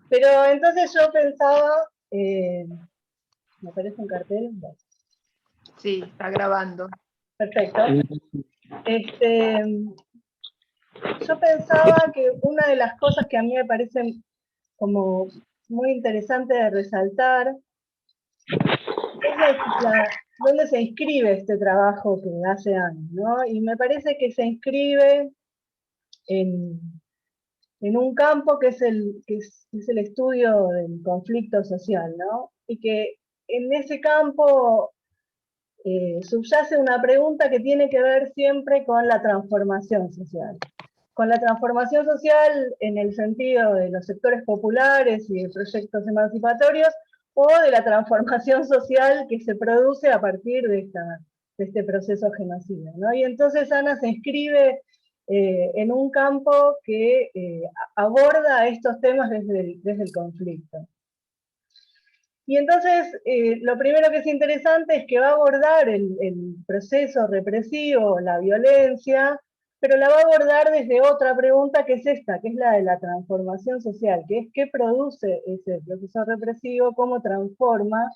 Pero entonces yo pensaba, ¿me parece un cartel? Sí, está grabando. Perfecto. Yo pensaba que una de las cosas que a mí me parecen como muy interesante de resaltar es dónde se inscribe este trabajo que hace años, ¿no? Y me parece que se inscribe en un campo que es el estudio del conflicto social, ¿no? Y que en ese campo subyace una pregunta que tiene que ver siempre con la transformación social. Con la transformación social en el sentido de los sectores populares y de proyectos emancipatorios, o de la transformación social que se produce a partir de este proceso genocida, ¿no? Y entonces Ana se inscribe en un campo que aborda estos temas desde el conflicto. Y entonces, lo primero que es interesante es que va a abordar el proceso represivo, la violencia, pero la va a abordar desde otra pregunta que es esta, que es la de la transformación social, que es qué produce ese proceso represivo, cómo transforma,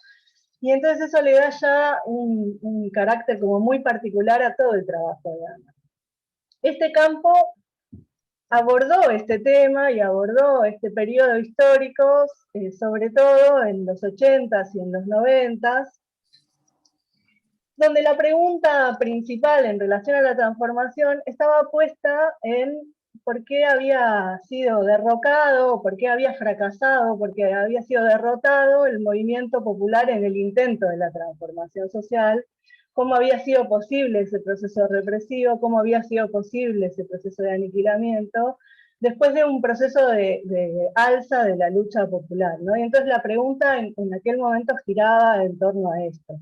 y entonces eso le da ya un carácter como muy particular a todo el trabajo de Ana. Este campo abordó este tema y abordó este periodo histórico, sobre todo en los 80s y en los 90s, donde la pregunta principal en relación a la transformación estaba puesta en por qué había sido derrocado, por qué había fracasado, por qué había sido derrotado el movimiento popular en el intento de la transformación social, cómo había sido posible ese proceso represivo, cómo había sido posible ese proceso de aniquilamiento, después de un proceso de alza de la lucha popular, ¿no? Y entonces la pregunta en aquel momento giraba en torno a esto.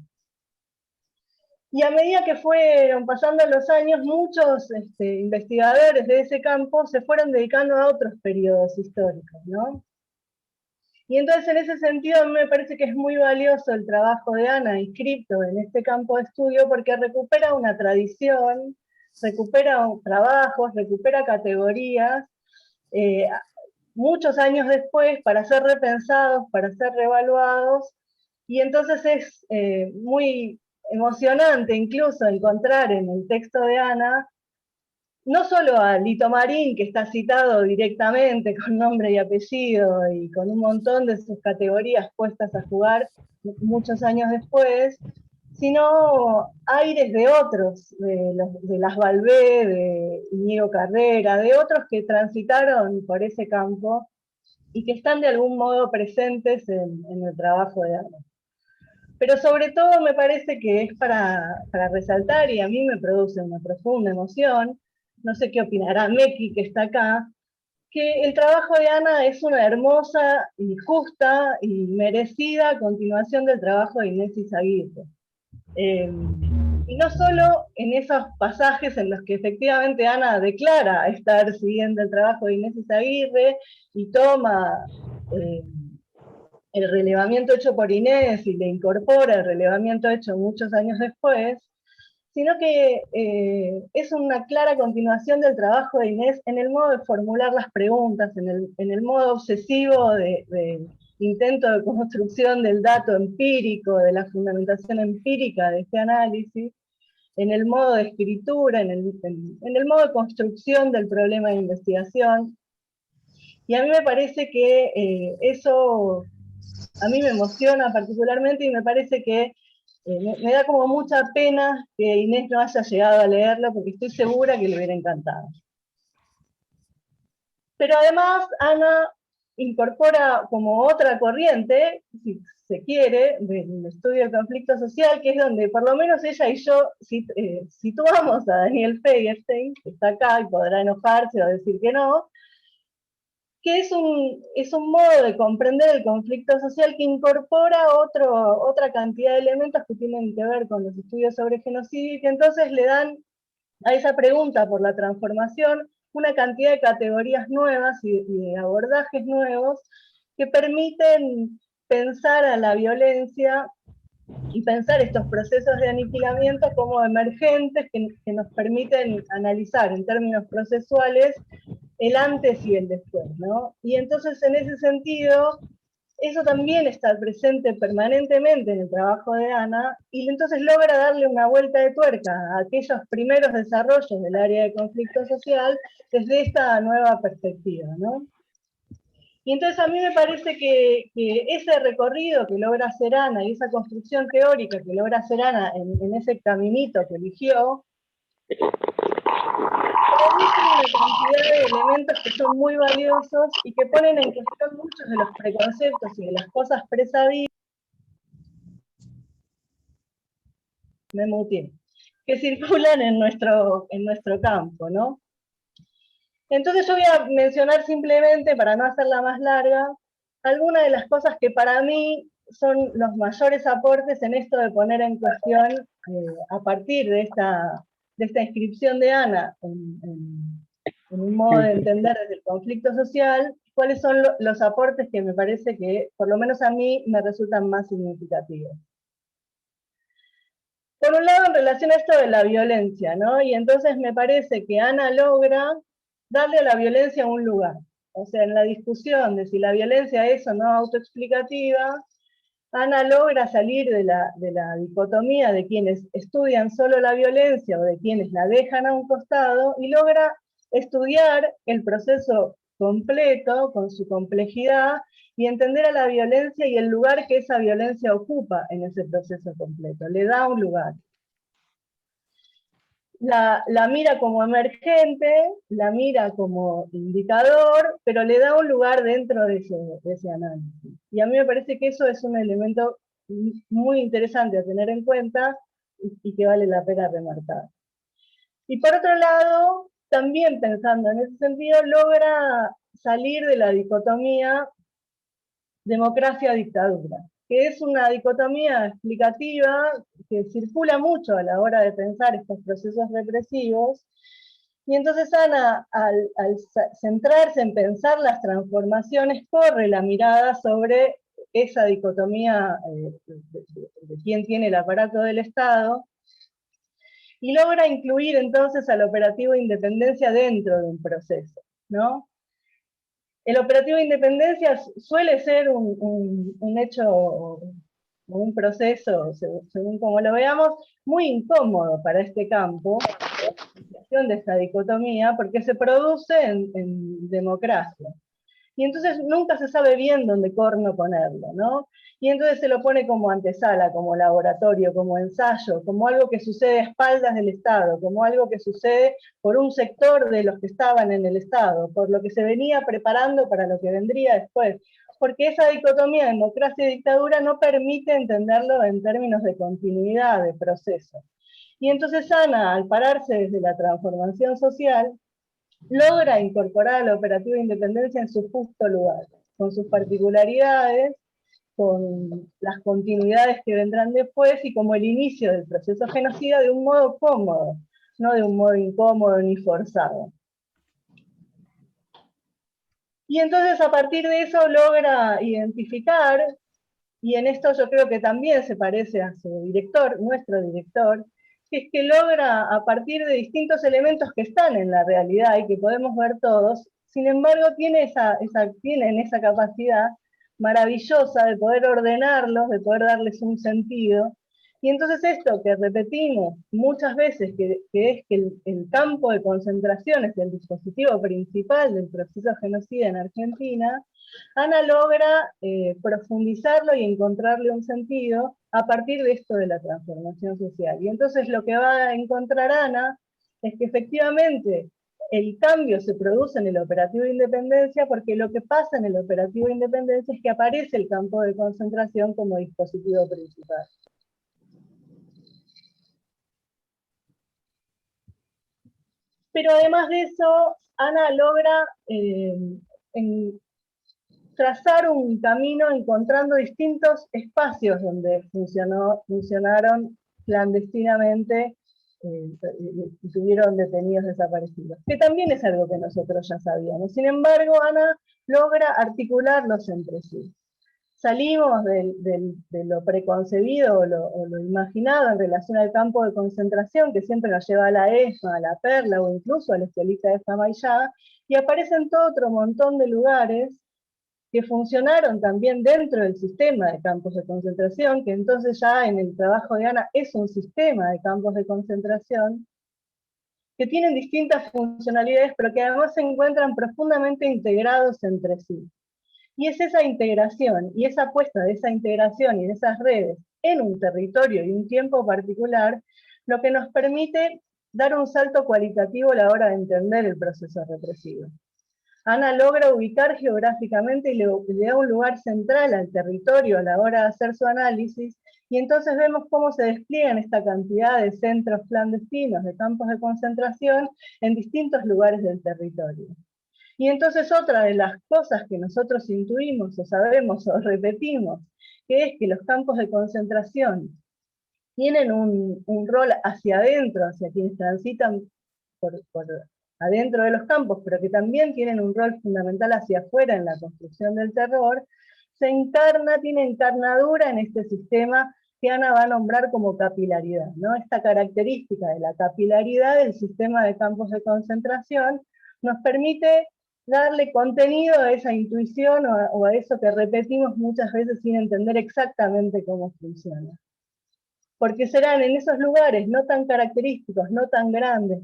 Y a medida que fueron pasando los años, muchos investigadores de ese campo se fueron dedicando a otros periodos históricos, ¿no? Y entonces en ese sentido a mí me parece que es muy valioso el trabajo de Ana inscrito en este campo de estudio porque recupera una tradición, recupera trabajos, recupera categorías, muchos años después para ser repensados, para ser reevaluados, y entonces es muy emocionante incluso encontrar en el texto de Ana no solo a Lito Marín, que está citado directamente con nombre y apellido y con un montón de sus categorías puestas a jugar muchos años después, sino aires de otros, de Las Balbé, de Íñigo Carrera, de otros que transitaron por ese campo y que están de algún modo presentes en el trabajo de Ana. Pero sobre todo me parece que es para resaltar, y a mí me produce una profunda emoción, no sé qué opinará Meki, que está acá, que el trabajo de Ana es una hermosa y justa y merecida continuación del trabajo de Inés Izaguirre. Y no solo en esos pasajes en los que efectivamente Ana declara estar siguiendo el trabajo de Inés Izaguirre y toma el relevamiento hecho por Inés y le incorpora el relevamiento hecho muchos años después, sino que es una clara continuación del trabajo de Inés en el modo de formular las preguntas, en el modo obsesivo de intento de construcción del dato empírico, de la fundamentación empírica de este análisis, en el modo de escritura, en el modo de construcción del problema de investigación. Y a mí me parece que eso a mí me emociona particularmente y me parece que me da como mucha pena que Inés no haya llegado a leerlo porque estoy segura que le hubiera encantado. Pero además Ana incorpora como otra corriente, si se quiere, del estudio del conflicto social, que es donde por lo menos ella y yo situamos a Daniel Feierstein, que está acá y podrá enojarse o decir que no, que es un modo de comprender el conflicto social que incorpora otra cantidad de elementos que tienen que ver con los estudios sobre genocidio y que entonces le dan a esa pregunta por la transformación una cantidad de categorías nuevas y de abordajes nuevos que permiten pensar a la violencia y pensar estos procesos de aniquilamiento como emergentes que nos permiten analizar en términos procesuales el antes y el después, ¿no? Y entonces en ese sentido, eso también está presente permanentemente en el trabajo de Ana, y entonces logra darle una vuelta de tuerca a aquellos primeros desarrollos del área de conflicto social desde esta nueva perspectiva, ¿no? Y entonces a mí me parece que ese recorrido que logra hacer Ana y esa construcción teórica que logra hacer Ana en ese caminito que eligió, produce una cantidad de elementos que son muy valiosos y que ponen en cuestión muchos de los preconceptos y de las cosas presabidas que circulan en nuestro campo, ¿no? Entonces yo voy a mencionar simplemente, para no hacerla más larga, algunas de las cosas que para mí son los mayores aportes en esto de poner en cuestión, a partir de esta inscripción de Ana en un modo de entender desde el conflicto social, cuáles son los aportes que me parece que, por lo menos a mí, me resultan más significativos. Por un lado, en relación a esto de la violencia, ¿no? Y entonces me parece que Ana logra darle a la violencia un lugar. O sea, en la discusión de si la violencia es o no autoexplicativa, Ana logra salir de la dicotomía de quienes estudian solo la violencia o de quienes la dejan a un costado, y logra estudiar el proceso completo, con su complejidad, y entender a la violencia y el lugar que esa violencia ocupa en ese proceso completo. Le da un lugar. La mira como emergente, la mira como indicador, pero le da un lugar dentro de ese análisis. Y a mí me parece que eso es un elemento muy interesante a tener en cuenta y que vale la pena remarcar. Y por otro lado, también pensando en ese sentido, logra salir de la dicotomía democracia-dictadura, que es una dicotomía explicativa que circula mucho a la hora de pensar estos procesos represivos. Y entonces Ana, al centrarse en pensar las transformaciones, corre la mirada sobre esa dicotomía de quién tiene el aparato del Estado, y logra incluir entonces al operativo de independencia dentro de un proceso, ¿no? El operativo de independencia suele ser un hecho o un proceso, según como lo veamos, muy incómodo para este campo, de esta dicotomía, porque se produce en democracia. Y entonces nunca se sabe bien dónde corno ponerlo, ¿no? Y entonces se lo pone como antesala, como laboratorio, como ensayo, como algo que sucede a espaldas del Estado, como algo que sucede por un sector de los que estaban en el Estado, por lo que se venía preparando para lo que vendría después. Porque esa dicotomía democracia y dictadura no permite entenderlo en términos de continuidad de proceso. Y entonces Ana, al pararse desde la transformación social, logra incorporar al operativo de independencia en su justo lugar, con sus particularidades, con las continuidades que vendrán después y como el inicio del proceso genocida de un modo cómodo, no de un modo incómodo ni forzado. Y entonces a partir de eso logra identificar, y en esto yo creo que también se parece a su director, nuestro director, que es que logra, a partir de distintos elementos que están en la realidad y que podemos ver todos, sin embargo tienen esa capacidad maravillosa de poder ordenarlos, de poder darles un sentido. Y entonces esto que repetimos muchas veces, que es que el campo de concentración es el dispositivo principal del proceso genocida en Argentina, Ana logra profundizarlo y encontrarle un sentido a partir de esto de la transformación social. Y entonces lo que va a encontrar Ana es que efectivamente el cambio se produce en el operativo de independencia, porque lo que pasa en el operativo de independencia es que aparece el campo de concentración como dispositivo principal. Pero además de eso, Ana logra trazar un camino encontrando distintos espacios donde funcionaron clandestinamente y tuvieron detenidos desaparecidos, que también es algo que nosotros ya sabíamos. Sin embargo, Ana logra articularlos entre sí. Salimos de lo preconcebido o lo imaginado en relación al campo de concentración que siempre nos lleva a la ESMA, a la Perla o incluso a la escuelita de Famaillá, Y aparecen todo otro montón de lugares que funcionaron también dentro del sistema de campos de concentración, que entonces ya en el trabajo de Ana es un sistema de campos de concentración, que tienen distintas funcionalidades, pero que además se encuentran profundamente integrados entre sí. Y es esa integración y esa apuesta de esa integración y de esas redes en un territorio y un tiempo particular lo que nos permite dar un salto cualitativo a la hora de entender el proceso represivo. Ana logra ubicar geográficamente y le da un lugar central al territorio a la hora de hacer su análisis, y entonces vemos cómo se despliegan esta cantidad de centros clandestinos, de campos de concentración, en distintos lugares del territorio. Y entonces otra de las cosas que nosotros intuimos o sabemos o repetimos, que es que los campos de concentración tienen un rol hacia adentro, hacia quienes transitan por adentro de los campos, pero que también tienen un rol fundamental hacia afuera en la construcción del terror, tiene encarnadura en este sistema que Ana va a nombrar como capilaridad, ¿no? Esta característica de la capilaridad del sistema de campos de concentración nos permite darle contenido a esa intuición o a eso que repetimos muchas veces sin entender exactamente cómo funciona. Porque serán en esos lugares no tan característicos, no tan grandes,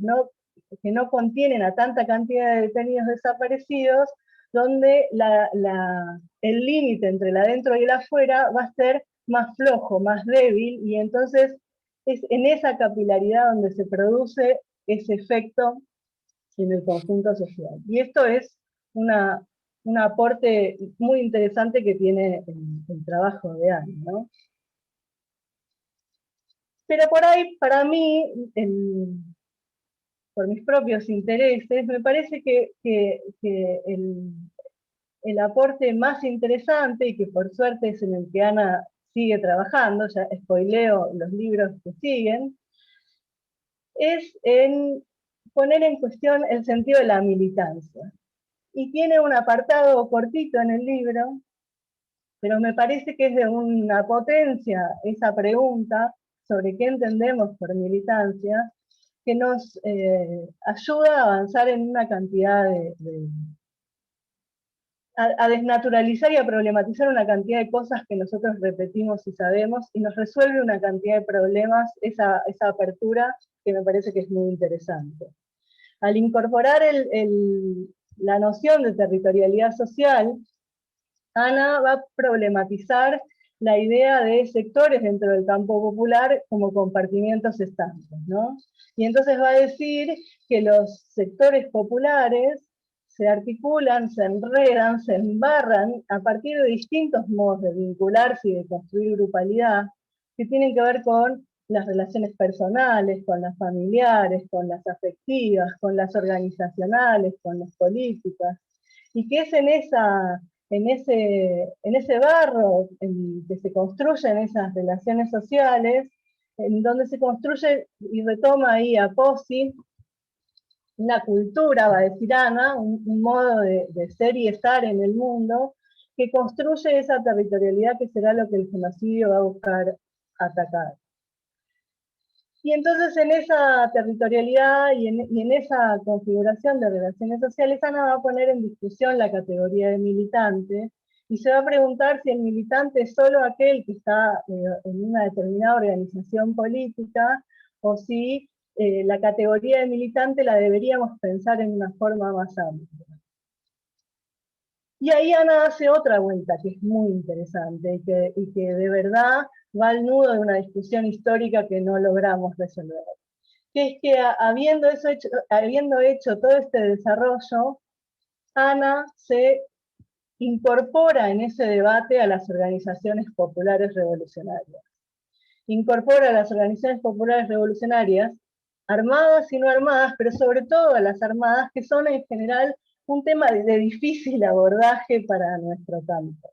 que no contienen a tanta cantidad de detenidos desaparecidos, donde el límite entre el adentro y el afuera va a ser más flojo, más débil, y entonces es en esa capilaridad donde se produce ese efecto en el conjunto social. Y esto es un aporte muy interesante que tiene el trabajo de Ana, ¿no? Pero por ahí, para mí, por mis propios intereses, me parece que el aporte más interesante, y que por suerte es en el que Ana sigue trabajando, ya spoileo los libros que siguen, es en poner en cuestión el sentido de la militancia. Y tiene un apartado cortito en el libro, pero me parece que es de una potencia esa pregunta sobre qué entendemos por militancia, que nos ayuda a avanzar en una cantidad a desnaturalizar y a problematizar una cantidad de cosas que nosotros repetimos y sabemos, y nos resuelve una cantidad de problemas esa apertura que me parece que es muy interesante. Al incorporar la noción de territorialidad social, Ana va a problematizar la idea de sectores dentro del campo popular como compartimientos estancos, ¿no? Y entonces va a decir que los sectores populares se articulan, se enredan, se embarran a partir de distintos modos de vincularse y de construir grupalidad, que tienen que ver con las relaciones personales, con las familiares, con las afectivas, con las organizacionales, con las políticas, y que es en ese barro que se construyen esas relaciones sociales, en donde se construye y retoma ahí a Pozzi una cultura, va a decir Ana, un modo de ser y estar en el mundo, que construye esa territorialidad que será lo que el genocidio va a buscar atacar. Y entonces en esa territorialidad y en esa configuración de relaciones sociales, Ana va a poner en discusión la categoría de militante y se va a preguntar si el militante es solo aquel que está en una determinada organización política o si la categoría de militante la deberíamos pensar en una forma más amplia. Y ahí Ana hace otra vuelta que es muy interesante y que de verdad va al nudo de una discusión histórica que no logramos resolver. Que es que habiendo hecho todo este desarrollo, Ana se incorpora en ese debate a las organizaciones populares revolucionarias. Incorpora a las organizaciones populares revolucionarias, armadas y no armadas, pero sobre todo a las armadas, que son en general un tema de difícil abordaje para nuestro campo.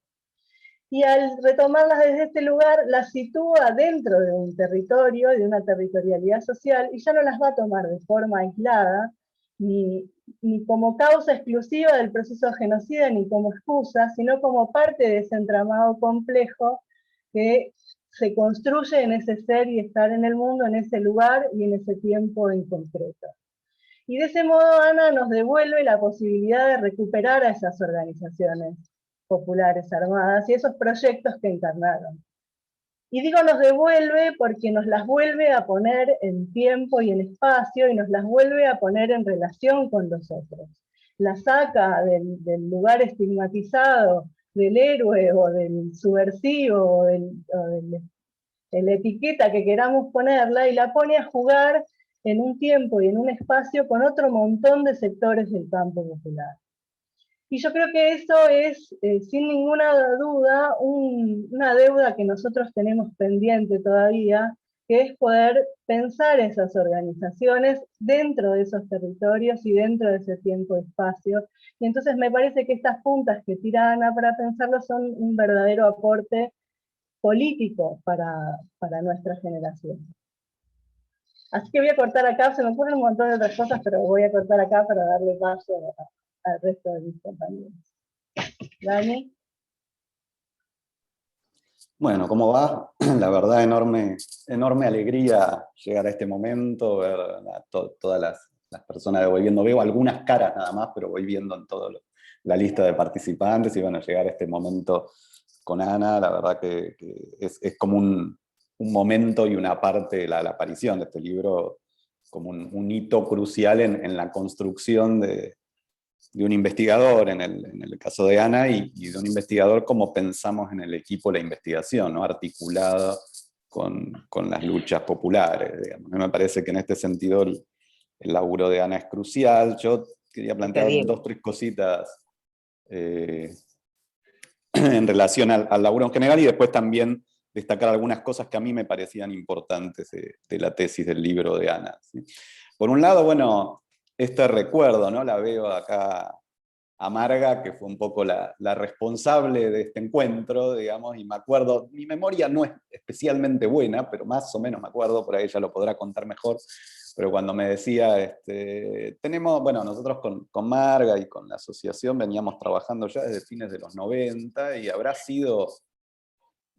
Y al retomarlas desde este lugar, las sitúa dentro de un territorio, de una territorialidad social, y ya no las va a tomar de forma aislada, ni como causa exclusiva del proceso genocida, ni como excusa, sino como parte de ese entramado complejo que se construye en ese ser y estar en el mundo, en ese lugar y en ese tiempo en concreto. Y de ese modo Ana nos devuelve la posibilidad de recuperar a esas organizaciones populares armadas y esos proyectos que encarnaron. Y digo nos devuelve porque nos las vuelve a poner en tiempo y en espacio y nos las vuelve a poner en relación con los otros. La saca del lugar estigmatizado del héroe o del subversivo de la etiqueta que queramos ponerla y la pone a jugar en un tiempo y en un espacio con otro montón de sectores del campo popular. Y yo creo que eso es, sin ninguna duda, una deuda que nosotros tenemos pendiente todavía, que es poder pensar esas organizaciones dentro de esos territorios y dentro de ese tiempo y espacio. Y entonces me parece que estas puntas que tira Ana para pensarlo son un verdadero aporte político para nuestra generación. Así que voy a cortar acá, se me ocurren un montón de otras cosas, pero voy a cortar acá para darle paso al resto de mis compañeros. Dani. Bueno, ¿cómo va? La verdad, enorme alegría llegar a este momento, ver a todas las personas que voy viendo. Veo algunas caras nada más, pero voy viendo en toda la lista de participantes, y bueno, llegar a este momento con Ana, la verdad que es como un momento y una parte de la aparición de este libro, como un hito crucial en la construcción de un investigador, en el caso de Ana, y de un investigador como pensamos en el equipo la investigación, ¿no? Articulada con las luchas populares, digamos. Me parece que en este sentido el laburo de Ana es crucial. Yo quería plantear dos o tres cositas en relación al laburo en general, y después también destacar algunas cosas que a mí me parecían importantes de la tesis del libro de Ana, ¿sí? Por un lado, bueno, este recuerdo, ¿no? La veo acá a Marga, que fue un poco la responsable de este encuentro, digamos, y me acuerdo, mi memoria no es especialmente buena, pero más o menos me acuerdo, por ahí ella lo podrá contar mejor, pero cuando me decía, tenemos, bueno, nosotros con Marga y con la asociación veníamos trabajando ya desde fines de los 90, y habrá sido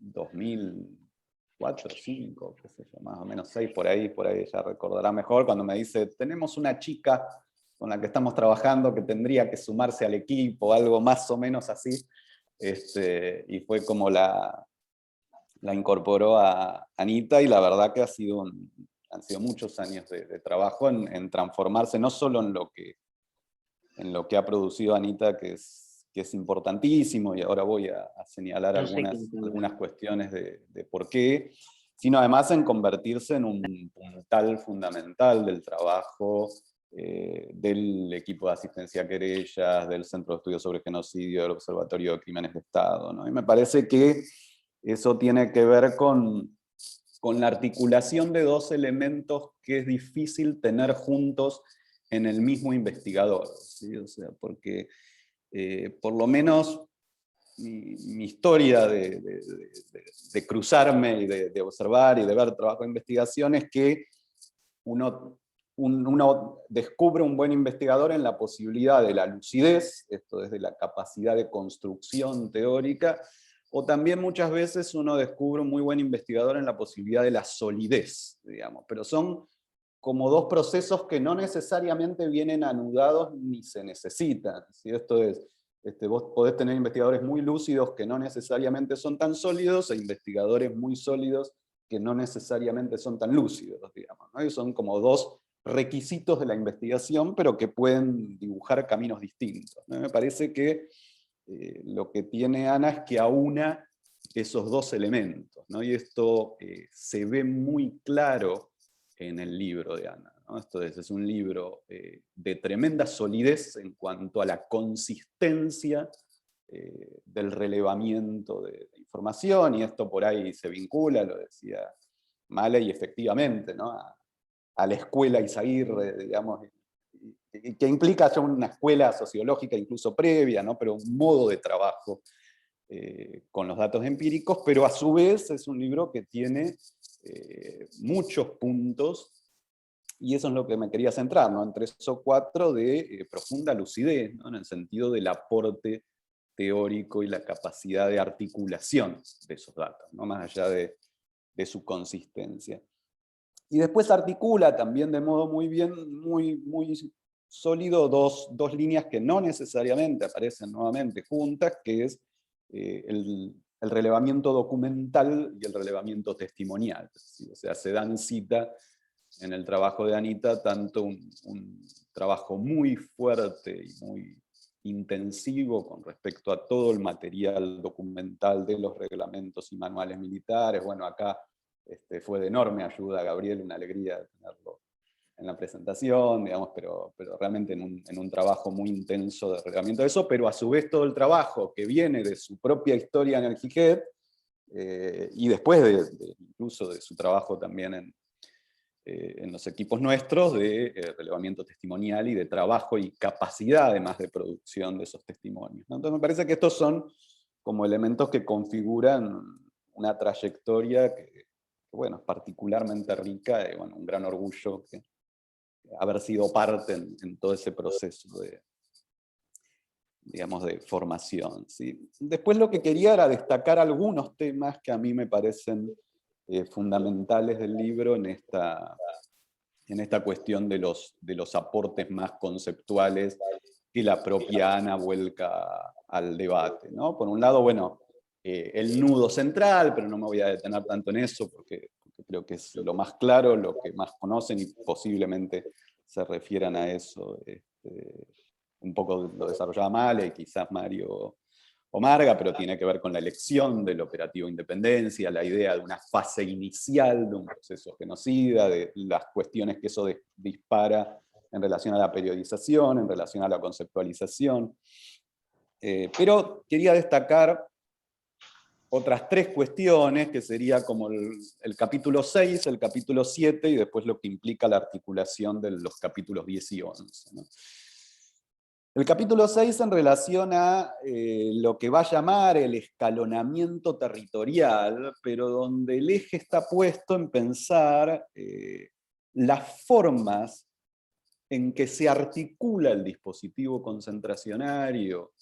2004, 2005, qué sé yo, más o menos 6, por ahí ella recordará mejor, cuando me dice, tenemos una chica con la que estamos trabajando que tendría que sumarse al equipo, algo más o menos así, y fue como la incorporó a Anita, y la verdad que han sido muchos años de trabajo en transformarse, no solo en lo que ha producido Anita, que es importantísimo, y ahora voy a señalar algunas cuestiones de por qué, sino además en convertirse en un puntal fundamental del trabajo del equipo de asistencia a querellas, del Centro de Estudios sobre Genocidio, del Observatorio de Crímenes de Estado, ¿no? Y me parece que eso tiene que ver con la articulación de dos elementos que es difícil tener juntos en el mismo investigador, ¿sí? O sea, porque por lo menos mi historia de cruzarme y de observar y de ver trabajo de investigación es que uno descubre un buen investigador en la posibilidad de la lucidez, esto desde la capacidad de construcción teórica, o también muchas veces uno descubre un muy buen investigador en la posibilidad de la solidez, digamos, pero son como dos procesos que no necesariamente vienen anudados ni se necesitan, ¿sí? Esto es, vos podés tener investigadores muy lúcidos que no necesariamente son tan sólidos, e investigadores muy sólidos que no necesariamente son tan lúcidos, digamos, ¿no? Y son como dos requisitos de la investigación, pero que pueden dibujar caminos distintos, ¿no? Me parece que lo que tiene Ana es que aúna esos dos elementos, ¿no? Y esto se ve muy claro en el libro de Ana, ¿no? Esto es un libro de tremenda solidez en cuanto a la consistencia del relevamiento de información, y esto por ahí se vincula, lo decía Male, y efectivamente, ¿no? a la escuela Izaguirre, digamos, que implica ya una escuela sociológica incluso previa, ¿no? Pero un modo de trabajo con los datos empíricos, pero a su vez es un libro que tiene muchos puntos, y eso es lo que me quería centrar, ¿no? En 3 o 4 de profunda lucidez, ¿no? En el sentido del aporte teórico y la capacidad de articulación de esos datos, ¿no? Más allá de su consistencia. Y después articula también de modo muy sólido dos líneas que no necesariamente aparecen nuevamente juntas, que es el relevamiento documental y el relevamiento testimonial. ¿Sí? O sea, se dan cita en el trabajo de Anita tanto un trabajo muy fuerte y muy intensivo con respecto a todo el material documental de los reglamentos y manuales militares. Bueno, acá fue de enorme ayuda a Gabriel, una alegría tenerlo en la presentación, digamos, pero realmente en un trabajo muy intenso de reglamento de eso, pero a su vez todo el trabajo que viene de su propia historia en el GIGET, y después incluso de su trabajo también en los equipos nuestros, de relevamiento testimonial y de trabajo y capacidad además de producción de esos testimonios, ¿no? Entonces me parece que estos son como elementos que configuran una trayectoria que bueno, es particularmente rica, y bueno, un gran orgullo haber sido parte en todo ese proceso digamos, de formación, ¿sí? Después lo que quería era destacar algunos temas que a mí me parecen fundamentales del libro en esta cuestión de los aportes más conceptuales que la propia Ana vuelca al debate, ¿no? Por un lado, bueno, el nudo central, pero no me voy a detener tanto en eso porque creo que es lo más claro, lo que más conocen y posiblemente se refieran a eso. Un poco lo desarrollaba Male y quizás Mario o Marga, pero tiene que ver con la elección del operativo Independencia, la idea de una fase inicial de un proceso genocida, de las cuestiones que eso dispara en relación a la periodización, en relación a la conceptualización. Pero quería destacar otras tres cuestiones, que sería como el capítulo 6, el capítulo 7, y después lo que implica la articulación de los capítulos 10 y 11, ¿no? El capítulo 6 en relación a lo que va a llamar el escalonamiento territorial, pero donde el eje está puesto en pensar las formas en que se articula el dispositivo concentracionario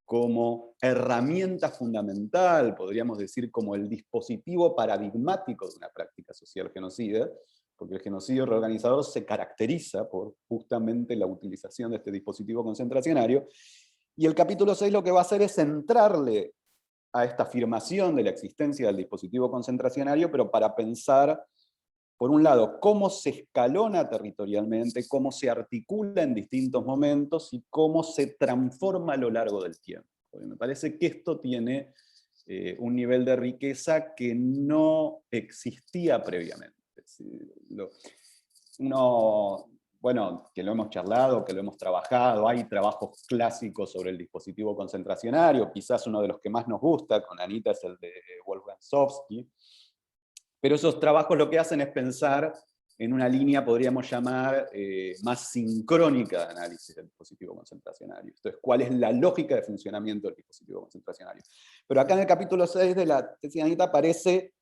como herramienta fundamental, podríamos decir como el dispositivo paradigmático de una práctica social genocida, porque el genocidio reorganizador se caracteriza por justamente la utilización de este dispositivo concentracionario, y el capítulo 6 lo que va a hacer es centrarle a esta afirmación de la existencia del dispositivo concentracionario, pero para pensar, por un lado, cómo se escalona territorialmente, cómo se articula en distintos momentos y cómo se transforma a lo largo del tiempo. Porque me parece que esto tiene un nivel de riqueza que no existía previamente. Bueno, que lo hemos charlado, que lo hemos trabajado, hay trabajos clásicos sobre el dispositivo concentracionario, quizás uno de los que más nos gusta, con Anita, es el de Wolfgang Sofsky. Pero esos trabajos lo que hacen es pensar en una línea, podríamos llamar, más sincrónica de análisis del dispositivo concentracionario. Entonces, ¿cuál es la lógica de funcionamiento del dispositivo concentracionario? Pero acá en el capítulo 6 de la tesis de Anita aparece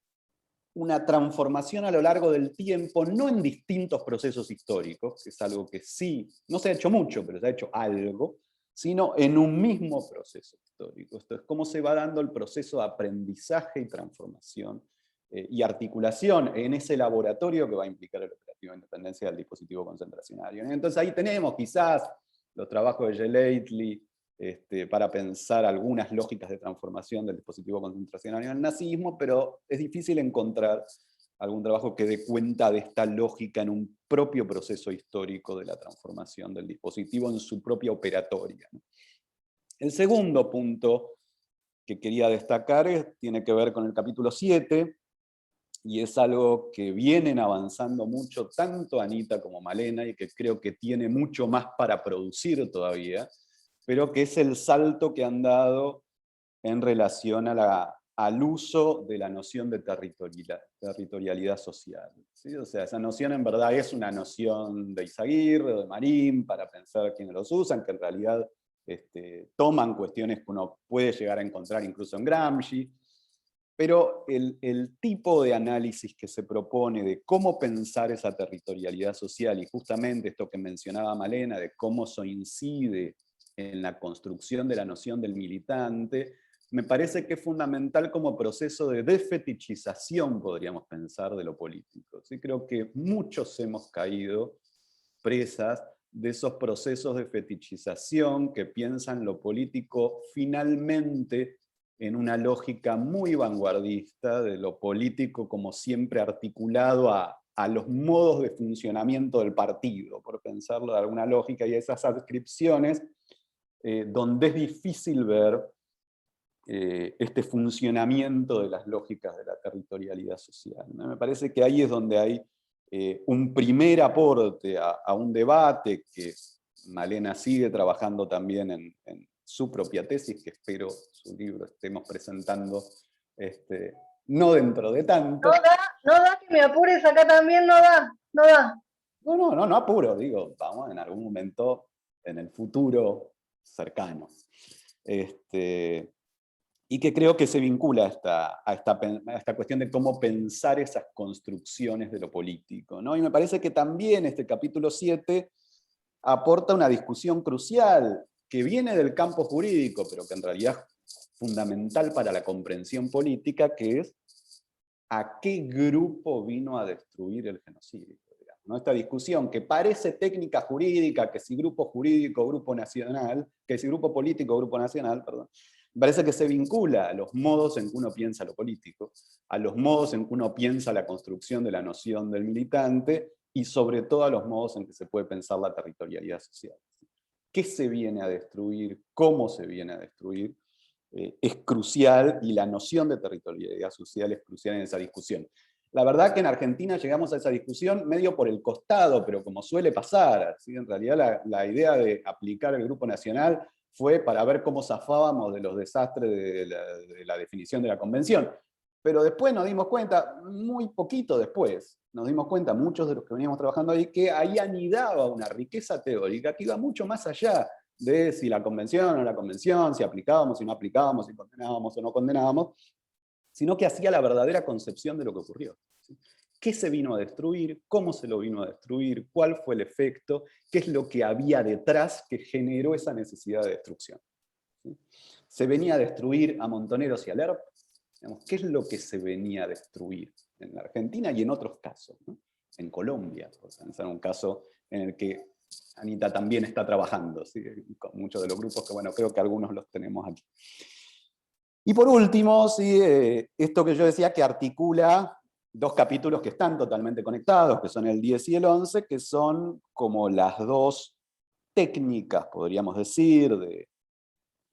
una transformación a lo largo del tiempo, no en distintos procesos históricos, que es algo que sí, no se ha hecho mucho, pero se ha hecho algo, sino en un mismo proceso histórico. Esto es cómo se va dando el proceso de aprendizaje y transformación y articulación en ese laboratorio que va a implicar el operativo de independencia del dispositivo concentracionario. Entonces ahí tenemos quizás los trabajos de Gelaytli para pensar algunas lógicas de transformación del dispositivo concentracionario en el nazismo, pero es difícil encontrar algún trabajo que dé cuenta de esta lógica en un propio proceso histórico de la transformación del dispositivo en su propia operatoria. El segundo punto que quería destacar tiene que ver con el capítulo 7, y es algo que vienen avanzando mucho tanto Anita como Malena, y que creo que tiene mucho más para producir todavía, pero que es el salto que han dado en relación al uso de la noción de territorialidad social, ¿sí? O sea, esa noción en verdad es una noción de Izaguirre o de Marín, para pensar quiénes los usan, que en realidad toman cuestiones que uno puede llegar a encontrar incluso en Gramsci, pero el tipo de análisis que se propone de cómo pensar esa territorialidad social, y justamente esto que mencionaba Malena, de cómo eso incide en la construcción de la noción del militante, me parece que es fundamental como proceso de desfetichización, podríamos pensar, de lo político. ¿Sí? Creo que muchos hemos caído presas de esos procesos de fetichización que piensan lo político finalmente en una lógica muy vanguardista, de lo político como siempre articulado a los modos de funcionamiento del partido, por pensarlo de alguna lógica, y esas adscripciones donde es difícil ver este funcionamiento de las lógicas de la territorialidad social, ¿no? Me parece que ahí es donde hay un primer aporte a un debate que Malena sigue trabajando también en su propia tesis, que espero su libro estemos presentando no dentro de tanto. No da que me apures acá también, no da. No apuro, digo, vamos en algún momento en el futuro cercano. Y que creo que se vincula a esta cuestión de cómo pensar esas construcciones de lo político, ¿no? Y me parece que también este capítulo 7 aporta una discusión crucial que viene del campo jurídico, pero que en realidad es fundamental para la comprensión política, que es ¿a qué grupo vino a destruir el genocidio? ¿No? Esta discusión que parece técnica jurídica, que si grupo jurídico, grupo nacional, que si grupo político, grupo nacional, perdón, parece que se vincula a los modos en que uno piensa lo político, a los modos en que uno piensa la construcción de la noción del militante, y sobre todo a los modos en que se puede pensar la territorialidad social. ¿Qué se viene a destruir? ¿Cómo se viene a destruir? Es crucial, y la noción de territorialidad social es crucial en esa discusión. La verdad que en Argentina llegamos a esa discusión medio por el costado, pero como suele pasar, ¿sí? En realidad la idea de aplicar el grupo nacional fue para ver cómo zafábamos de los desastres de la definición de la convención. Pero después nos dimos cuenta, muy poquito después, nos dimos cuenta, muchos de los que veníamos trabajando ahí, que ahí anidaba una riqueza teórica que iba mucho más allá de si la convención o no la convención, si aplicábamos, si no aplicábamos, si condenábamos o no condenábamos, sino que hacía la verdadera concepción de lo que ocurrió. ¿Qué se vino a destruir? ¿Cómo se lo vino a destruir? ¿Cuál fue el efecto? ¿Qué es lo que había detrás que generó esa necesidad de destrucción? ¿Se venía a destruir a Montoneros y a Lerp? ¿Qué es lo que se venía a destruir en la Argentina y en otros casos, ¿no? En Colombia, por pensar un caso en el que Anita también está trabajando, ¿sí? Con muchos de los grupos que, bueno, creo que algunos los tenemos aquí. Y por último, ¿sí? Esto que yo decía que articula dos capítulos que están totalmente conectados, que son el 10 y el 11, que son como las dos técnicas, podríamos decir,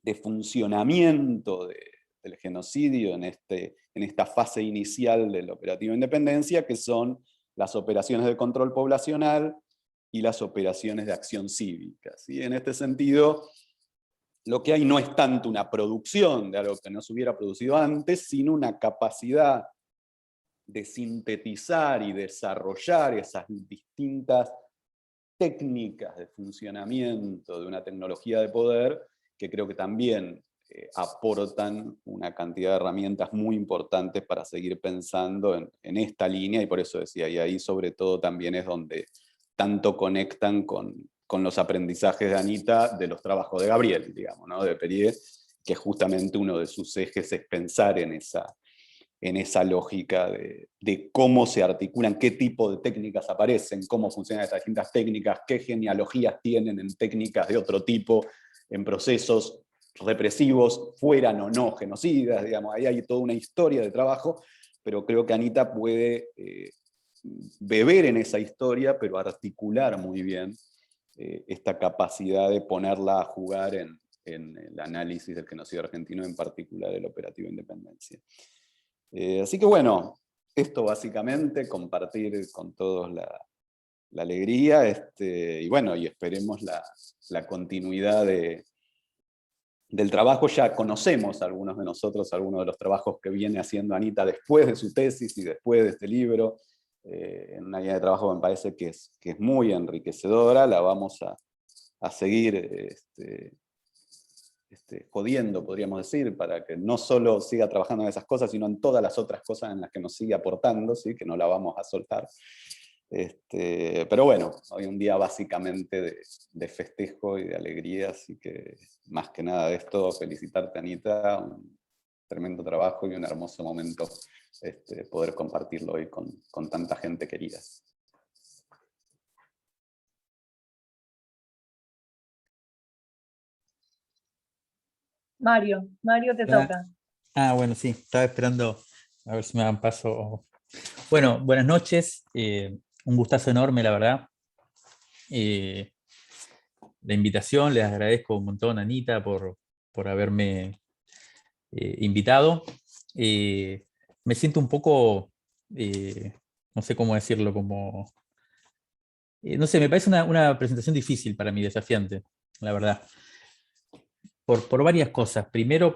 de funcionamiento del genocidio en esta fase inicial del operativo Independencia, que son las operaciones de control poblacional y las operaciones de acción cívica, ¿sí? En este sentido, lo que hay no es tanto una producción de algo que no se hubiera producido antes, sino una capacidad de sintetizar y desarrollar esas distintas técnicas de funcionamiento de una tecnología de poder, que creo que también aportan una cantidad de herramientas muy importantes para seguir pensando en esta línea, y por eso decía, y ahí sobre todo también es donde tanto conectan con los aprendizajes de Anita de los trabajos de Gabriel, digamos, ¿no? De Perier, que justamente uno de sus ejes es pensar en esa lógica de cómo se articulan, qué tipo de técnicas aparecen, cómo funcionan estas distintas técnicas, qué genealogías tienen en técnicas de otro tipo, en procesos represivos, fueran o no genocidas, digamos, ahí hay toda una historia de trabajo, pero creo que Anita puede beber en esa historia, pero articular muy bien esta capacidad de ponerla a jugar en el análisis del genocidio argentino, en particular el operativo Independencia. Así que bueno, esto básicamente, compartir con todos la alegría, y bueno, y esperemos la continuidad del trabajo. Ya conocemos algunos de nosotros, algunos de los trabajos que viene haciendo Anita después de su tesis y después de este libro, en una línea de trabajo que me parece que es muy enriquecedora. La vamos a seguir jodiendo, podríamos decir, para que no solo siga trabajando en esas cosas, sino en todas las otras cosas en las que nos sigue aportando, ¿sí? Que no la vamos a soltar. Pero bueno, hoy un día básicamente de festejo y de alegría, así que más que nada de esto, felicitarte, Anita, un tremendo trabajo y un hermoso momento poder compartirlo hoy con tanta gente querida. Mario te Ah, toca. bueno, sí, estaba esperando a ver si me dan paso. Bueno, buenas noches, un gustazo enorme, la verdad. Eh, la invitación, les agradezco un montón, Anita, por haberme invitado. Me siento un poco, no sé cómo decirlo, como, no sé, me parece una presentación difícil para mí, desafiante, la verdad, por varias cosas. Primero,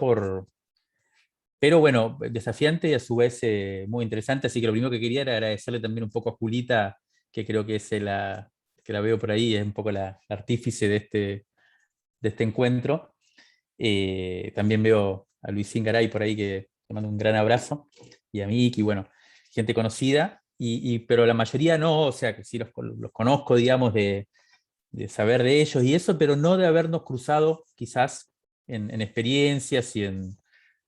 pero bueno, desafiante y a su vez muy interesante, así que lo primero que quería era agradecerle también un poco a Julita, que creo que es que la veo por ahí, es un poco la artífice de este encuentro. También veo a Luisín Garay por ahí, que te mando un gran abrazo, y a Miki, bueno, gente conocida, pero la mayoría no, o sea, que sí los conozco, digamos, de saber de ellos y eso, pero no de habernos cruzado quizás en experiencias y en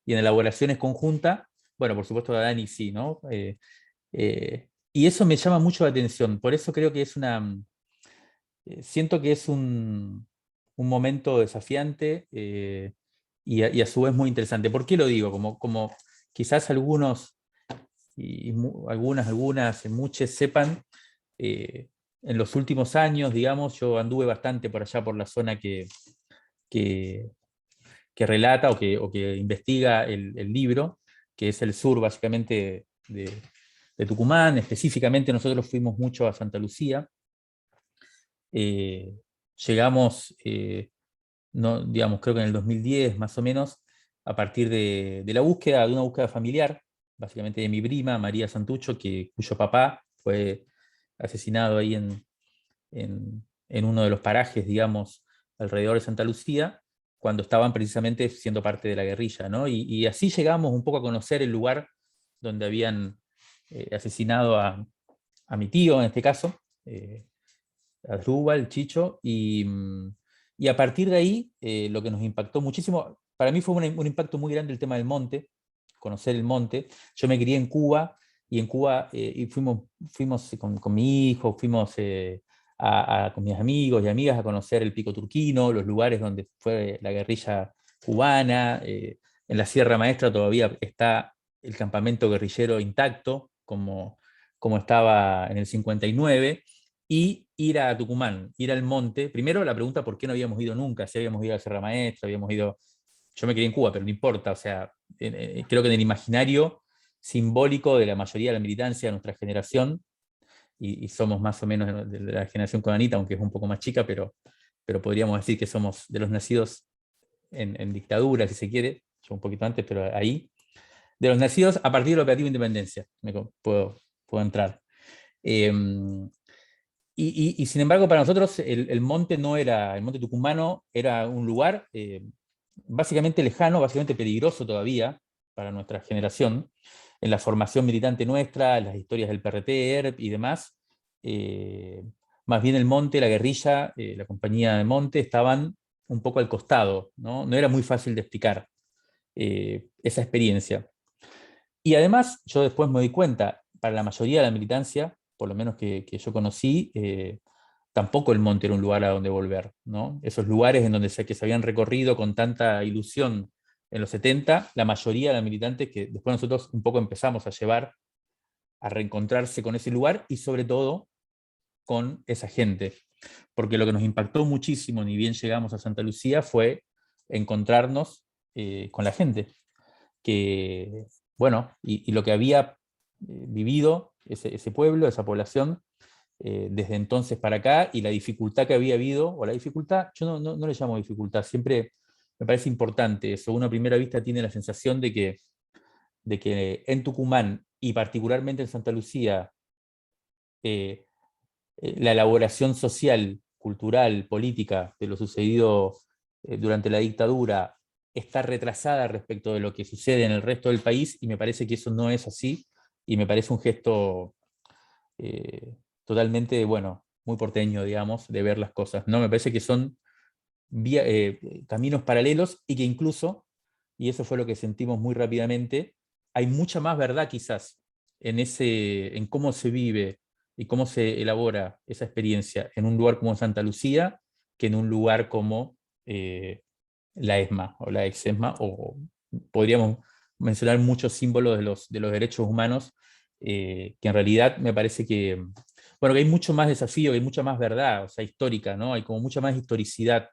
elaboraciones conjuntas. Bueno, por supuesto a Dani sí, ¿no? Y eso me llama mucho la atención, por eso creo que siento que es un momento desafiante y a su vez muy interesante. ¿Por qué lo digo? Como quizás algunos, algunas, muchos sepan, en los últimos años, digamos, yo anduve bastante por allá por la zona que, que relata o que investiga el libro, que es el sur básicamente de Tucumán. Específicamente nosotros fuimos mucho a Santa Lucía. Eh, Llegamos, no, digamos, creo que en el 2010 más o menos, a partir de la búsqueda, de una búsqueda familiar, básicamente de mi prima, María Santucho, cuyo papá fue asesinado ahí en uno de los parajes, digamos, alrededor de Santa Lucía, cuando estaban precisamente siendo parte de la guerrilla, ¿no? Y así llegamos un poco a conocer el lugar donde habían asesinado a mi tío, en este caso, Asdrúbal, Chicho, y a partir de ahí, lo que nos impactó muchísimo, para mí fue un impacto muy grande el tema del monte, conocer el monte. Yo me crié en Cuba, y en Cuba y fuimos con mi hijo, fuimos con mis amigos y amigas a conocer el Pico Turquino, los lugares donde fue la guerrilla cubana. En la Sierra Maestra todavía está el campamento guerrillero intacto, como estaba en el 59, y ir a Tucumán, ir al monte. Primero la pregunta por qué no habíamos ido nunca, si habíamos ido a Sierra Maestra, habíamos ido, yo me quedé en Cuba, pero no importa, o sea, creo que en el imaginario simbólico de la mayoría de la militancia de nuestra generación, y somos más o menos de la generación con Anita, aunque es un poco más chica, pero podríamos decir que somos de los nacidos en dictadura, si se quiere, yo un poquito antes, pero ahí, de los nacidos a partir de la Operativa Independencia, puedo entrar. Eh, y sin embargo, para nosotros el monte no era, el monte tucumano era un lugar básicamente lejano, básicamente peligroso todavía para nuestra generación, en la formación militante nuestra, las historias del PRT, ERP y demás. Más bien el monte, la guerrilla, la compañía de monte estaban un poco al costado, ¿no? No era muy fácil de explicar esa experiencia. Y además, yo después me doy cuenta, para la mayoría de la militancia, por lo menos que yo conocí, tampoco el monte era un lugar a donde volver, ¿no? Esos lugares en donde que se habían recorrido con tanta ilusión en los 70, la mayoría de los militantes que después nosotros un poco empezamos a llevar a reencontrarse con ese lugar y sobre todo con esa gente. Porque lo que nos impactó muchísimo, ni bien llegamos a Santa Lucía, fue encontrarnos con la gente. Que, bueno, y lo que había vivido ese pueblo, esa población, desde entonces para acá, y la dificultad que había habido, o la dificultad, yo no le llamo dificultad, siempre me parece importante eso. Uno a primera vista tiene la sensación de que en Tucumán, y particularmente en Santa Lucía, la elaboración social, cultural, política de lo sucedido durante la dictadura está retrasada respecto de lo que sucede en el resto del país, y me parece que eso no es así, y me parece un gesto totalmente, bueno, muy porteño, digamos, de ver las cosas, ¿no? Me parece que son caminos paralelos, y que incluso, y eso fue lo que sentimos muy rápidamente, hay mucha más verdad quizás en cómo se vive y cómo se elabora esa experiencia en un lugar como Santa Lucía que en un lugar como la ESMA o la ex-ESMA, o podríamos mencionar muchos símbolos de los derechos humanos, que en realidad me parece que, bueno, que hay mucho más desafío, que hay mucha más verdad, o sea, histórica, ¿no? Hay como mucha más historicidad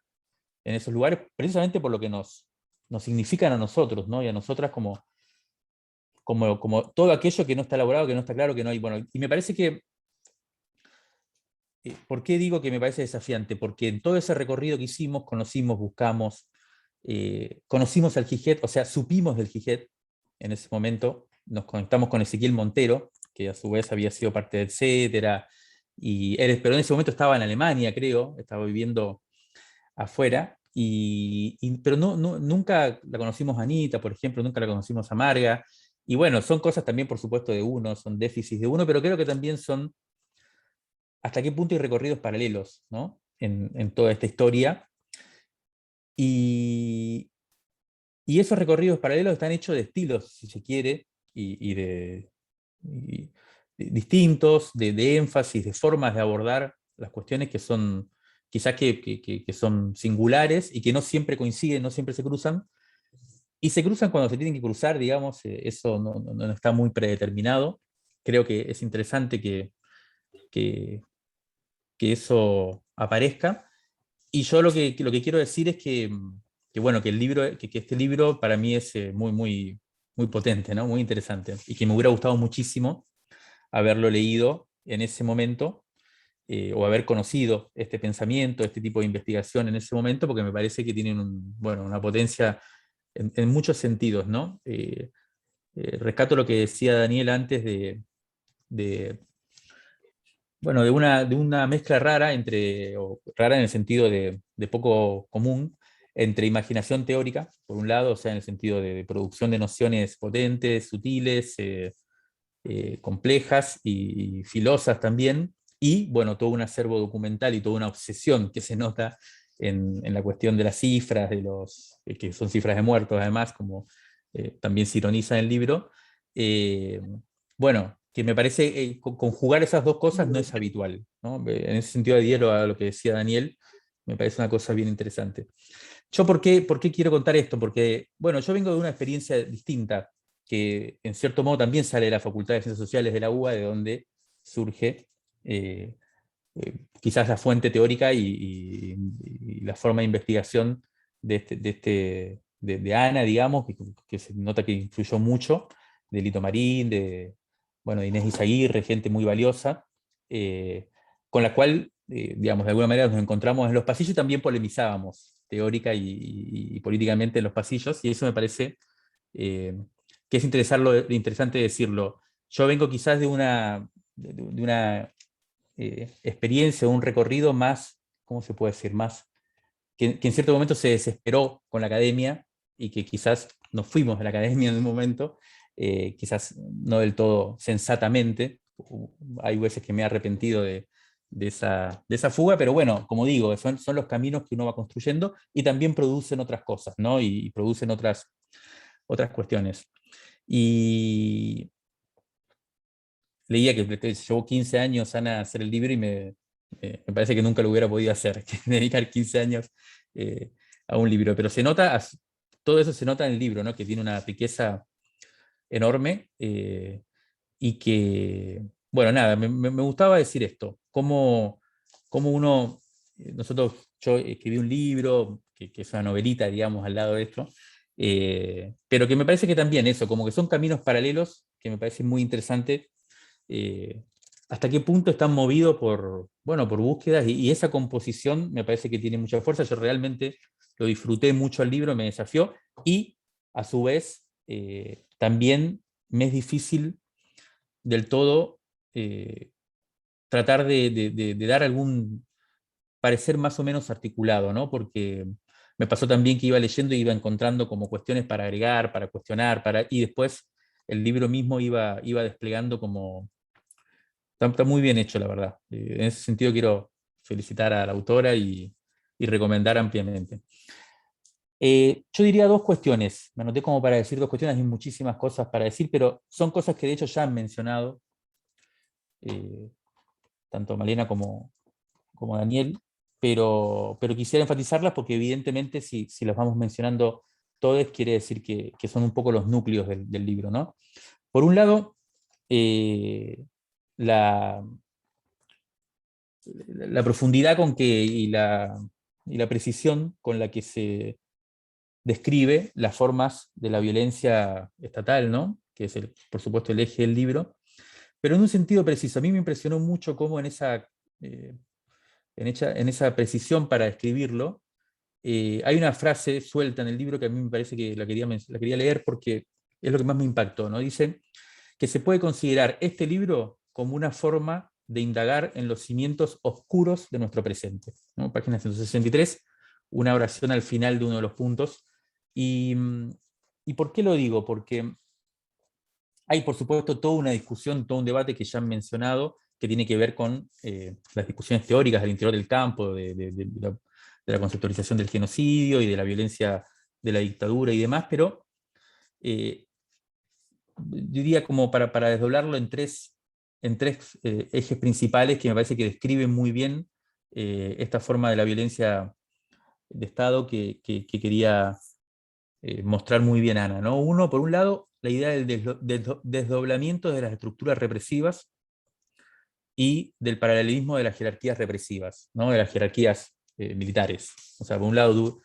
en esos lugares, precisamente por lo que nos significan a nosotros, ¿no? Y a nosotras como todo aquello que no está elaborado, que no está claro, que no hay, bueno, y me parece que, ¿por qué digo que me parece desafiante? Porque en todo ese recorrido que hicimos, conocimos, buscamos, conocimos al Giget, o sea, supimos del Giget en ese momento, nos conectamos con Ezequiel Montero, que a su vez había sido parte de Etcétera, pero en ese momento estaba en Alemania, creo, estaba viviendo afuera, pero nunca la conocimos a Anita, por ejemplo, nunca la conocimos a Marga, y bueno, son cosas también, por supuesto, de uno, son déficits de uno, pero creo que también son hasta qué punto hay recorridos paralelos, ¿no? En toda esta historia. Y esos recorridos paralelos están hechos de estilos, si se quiere, y distintos, de énfasis, de formas de abordar las cuestiones que son quizás que son singulares y que no siempre coinciden, no siempre se cruzan, y se cruzan cuando se tienen que cruzar, digamos, eso no está muy predeterminado. Creo que es interesante que eso aparezca. Y yo lo que quiero decir es bueno, que este libro para mí es muy potente, ¿no? Muy interesante, y que me hubiera gustado muchísimo haberlo leído en ese momento, o haber conocido este pensamiento, este tipo de investigación en ese momento, porque me parece que tienen bueno, una potencia en muchos sentidos, ¿no? Rescato lo que decía Daniel antes bueno, de una mezcla rara o rara en el sentido de poco común, entre imaginación teórica, por un lado, o sea, en el sentido de producción de nociones potentes, sutiles, complejas y filosas también, y bueno, todo un acervo documental y toda una obsesión que se nota en la cuestión de las cifras, que son cifras de muertos además, como también se ironiza en el libro. Eh, bueno, que me parece conjugar esas dos cosas no es habitual, ¿no? En ese sentido adhiero a lo que decía Daniel, me parece una cosa bien interesante. Yo, por qué quiero contar esto? Porque, bueno, yo vengo de una experiencia distinta, que en cierto modo también sale de la Facultad de Ciencias Sociales de la UBA, de donde surge quizás la fuente teórica y la forma de investigación de Ana, digamos, que se nota que influyó mucho, de Lito Marín, bueno, de Inés Izaguirre, gente muy valiosa, con la cual, digamos, de alguna manera nos encontramos en los pasillos y también polemizábamos teórica y políticamente en los pasillos, y eso me parece que es interesante decirlo. Yo vengo quizás de una experiencia, un recorrido más, ¿cómo se puede decir? Más, que en cierto momento se desesperó con la academia, y que quizás nos fuimos de la academia en un momento, quizás no del todo sensatamente. Hay veces que me he arrepentido de esa fuga, pero bueno, como digo, son los caminos que uno va construyendo y también producen otras cosas, ¿no? Y producen otras cuestiones. Y leía que llevó 15 años Ana a hacer el libro, y me parece que nunca lo hubiera podido hacer, que dedicar 15 años a un libro. Pero todo eso se nota en el libro, ¿no? Que tiene una riqueza enorme, y que, bueno, nada, me gustaba decir esto, cómo yo escribí un libro, que es una novelita, digamos, al lado de esto, pero que me parece que también eso, como que son caminos paralelos, que me parece muy interesante, hasta qué punto están movidos bueno, por búsquedas, y esa composición me parece que tiene mucha fuerza. Yo realmente lo disfruté mucho el libro, me desafió, y a su vez también me es difícil del todo tratar de dar algún parecer más o menos articulado, ¿no? Porque me pasó también que iba leyendo y iba encontrando como cuestiones para agregar, para cuestionar, y después el libro mismo iba desplegando como... Está muy bien hecho, la verdad. En ese sentido quiero felicitar a la autora y recomendar ampliamente. Yo diría dos cuestiones. Me anoté como para decir dos cuestiones, hay muchísimas cosas para decir, pero son cosas que de hecho ya han mencionado tanto Malena como Daniel. pero quisiera enfatizarlas porque evidentemente si las vamos mencionando todas, quiere decir que son un poco los núcleos del libro, ¿no? Por un lado, la profundidad con que, y la precisión con la que se describe las formas de la violencia estatal, ¿no? Que es, por supuesto, el eje del libro, pero en un sentido preciso. A mí me impresionó mucho cómo en esa precisión para escribirlo, hay una frase suelta en el libro que a mí me parece que la quería leer porque es lo que más me impactó, ¿no? Dice que se puede considerar este libro como una forma de indagar en los cimientos oscuros de nuestro presente, ¿no? Página 163, una oración al final de uno de los puntos. ¿Y por qué lo digo? Porque hay, por supuesto, toda una discusión, todo un debate que ya han mencionado, que tiene que ver con las discusiones teóricas del interior del campo, de la conceptualización del genocidio y de la violencia de la dictadura y demás, pero diría como para desdoblarlo en tres ejes principales que me parece que describen muy bien esta forma de la violencia de Estado que quería mostrar muy bien Ana, ¿no? Uno, por un lado, la idea del desdoblamiento de las estructuras represivas y del paralelismo de las jerarquías represivas, ¿no? De las jerarquías militares. O sea, por un lado,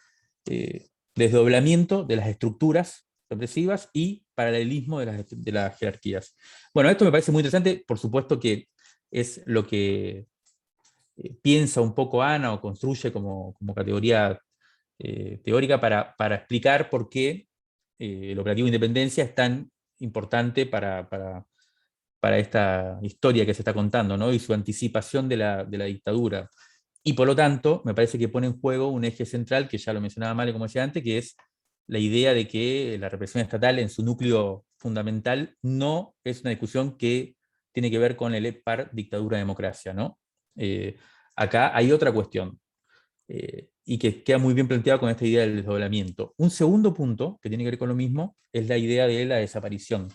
desdoblamiento de las estructuras represivas y paralelismo de las jerarquías. Bueno, esto me parece muy interesante, por supuesto que es lo que piensa un poco Ana o construye como categoría teórica para explicar por qué el operativo Independencia es tan importante para esta historia que se está contando, ¿no? Y su anticipación de la dictadura. Y por lo tanto, me parece que pone en juego un eje central, que ya lo mencionaba Male, como decía antes, que es la idea de que la represión estatal en su núcleo fundamental no es una discusión que tiene que ver con el par dictadura-democracia, ¿no? Acá hay otra cuestión, y que queda muy bien planteado con esta idea del desdoblamiento. Un segundo punto, que tiene que ver con lo mismo, es la idea de la desaparición.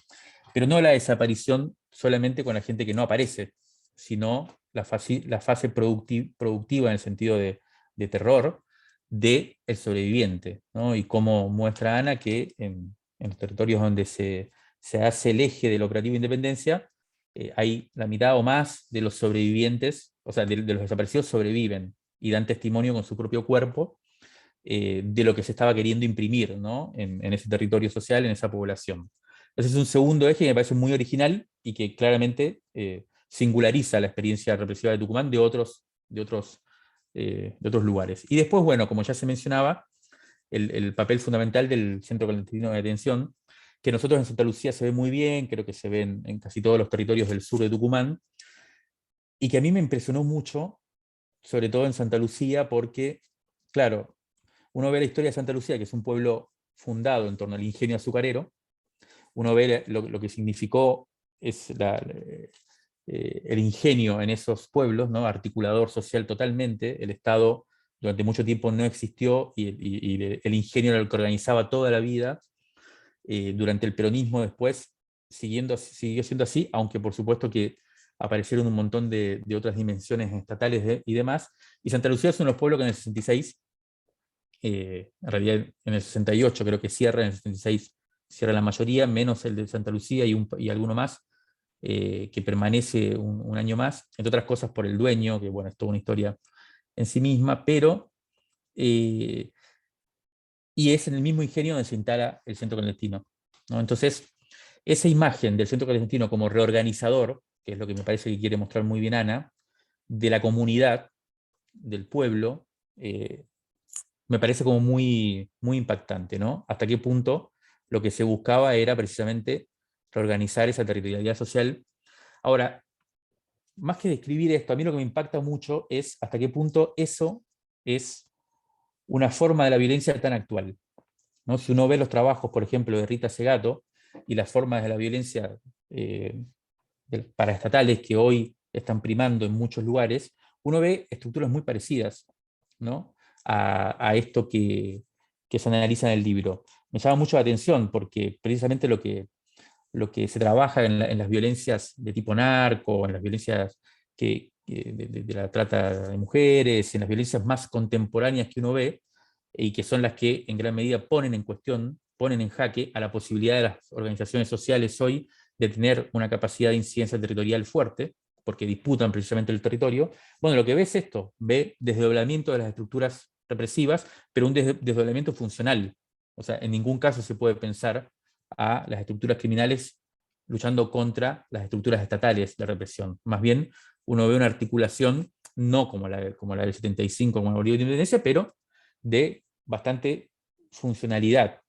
Pero no la desaparición solamente con la gente que no aparece, sino la fase productiva en el sentido de terror del sobreviviente, ¿no? Y como muestra Ana que en los territorios donde se hace el eje del operativo Independencia, hay la mitad o más de los sobrevivientes, o sea, de los desaparecidos sobreviven y dan testimonio con su propio cuerpo de lo que se estaba queriendo imprimir, ¿no? en ese territorio social, en esa población. Ese es un segundo eje que me parece muy original y que claramente singulariza la experiencia represiva de Tucumán de otros lugares. Y después, bueno, como ya se mencionaba, el papel fundamental del Centro Clandestino de Detención, que nosotros en Santa Lucía se ve muy bien, creo que se ve en casi todos los territorios del sur de Tucumán, y que a mí me impresionó mucho, sobre todo en Santa Lucía, porque, claro, uno ve la historia de Santa Lucía, que es un pueblo fundado en torno al ingenio azucarero, uno ve lo que significó el ingenio en esos pueblos, ¿no? Articulador social totalmente, el Estado durante mucho tiempo no existió y el ingenio era el que organizaba toda la vida. Durante el peronismo después siguió siendo así, aunque por supuesto que aparecieron un montón de otras dimensiones estatales y demás, y Santa Lucía es uno de los pueblos que en el 66, en realidad en el 68 creo que cierra, en el 66 cierra la mayoría, menos el de Santa Lucía y alguno más, que permanece un año más, entre otras cosas por el dueño, que bueno, es toda una historia en sí misma, pero y es en el mismo ingenio donde se instala el centro clandestino, ¿no? Entonces, esa imagen del centro clandestino como reorganizador, que es lo que me parece que quiere mostrar muy bien Ana, de la comunidad, del pueblo, me parece como muy, muy impactante, ¿no? Hasta qué punto lo que se buscaba era precisamente reorganizar esa territorialidad social. Ahora, más que describir esto, a mí lo que me impacta mucho es hasta qué punto eso es una forma de la violencia tan actual, ¿no? Si uno ve los trabajos, por ejemplo, de Rita Segato y las formas de la violencia paraestatales que hoy están primando en muchos lugares, uno ve estructuras muy parecidas, ¿no? a esto que se analiza en el libro. Me llama mucho la atención porque precisamente lo que se trabaja en las violencias de tipo narco, en las violencias que de la trata de mujeres, en las violencias más contemporáneas que uno ve, y que son las que en gran medida ponen en cuestión, ponen en jaque a la posibilidad de las organizaciones sociales hoy de tener una capacidad de incidencia territorial fuerte, porque disputan precisamente el territorio. Bueno, lo que ve es esto, ve desdoblamiento de las estructuras represivas, pero un desdoblamiento funcional. O sea, en ningún caso se puede pensar a las estructuras criminales luchando contra las estructuras estatales de represión. Más bien, uno ve una articulación, no como la del 75, como la Bolivia de Independencia, pero de bastante funcionalidad.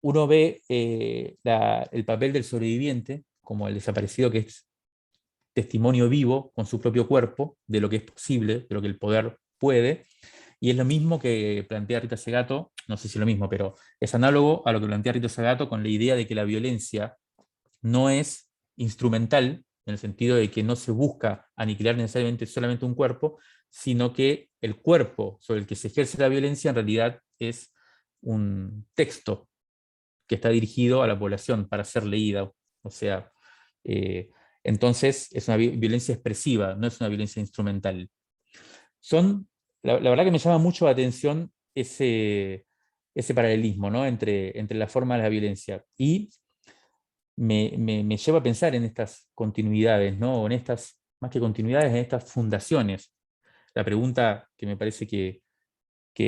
Uno ve el papel del sobreviviente como el desaparecido, que es testimonio vivo con su propio cuerpo de lo que es posible, de lo que el poder puede, y es lo mismo que plantea Rita Segato, no sé si es lo mismo, pero es análogo a lo que plantea Rita Segato con la idea de que la violencia no es instrumental, en el sentido de que no se busca aniquilar necesariamente solamente un cuerpo, sino que el cuerpo sobre el que se ejerce la violencia en realidad es un texto que está dirigido a la población para ser leída. O sea, entonces es una violencia expresiva, no es una violencia instrumental. La verdad que me llama mucho la atención ese paralelismo, ¿no? entre la forma de la violencia. Y me lleva a pensar en estas continuidades, ¿no? En estas, más que continuidades, en estas fundaciones. La pregunta que me parece que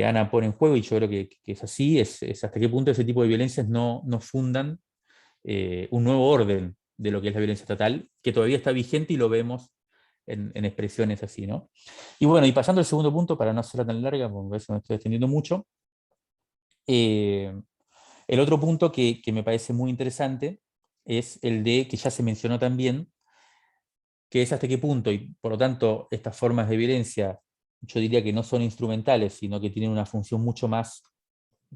Ana pone en juego, y yo creo que es así, es hasta qué punto ese tipo de violencias no fundan un nuevo orden de lo que es la violencia estatal, que todavía está vigente y lo vemos en expresiones así, ¿no? Y bueno, y pasando al segundo punto, para no hacerla tan larga, porque eso me estoy extendiendo mucho, el otro punto que me parece muy interesante es el de, que ya se mencionó también, que es hasta qué punto, y por lo tanto estas formas de violencia, yo diría que no son instrumentales, sino que tienen una función mucho más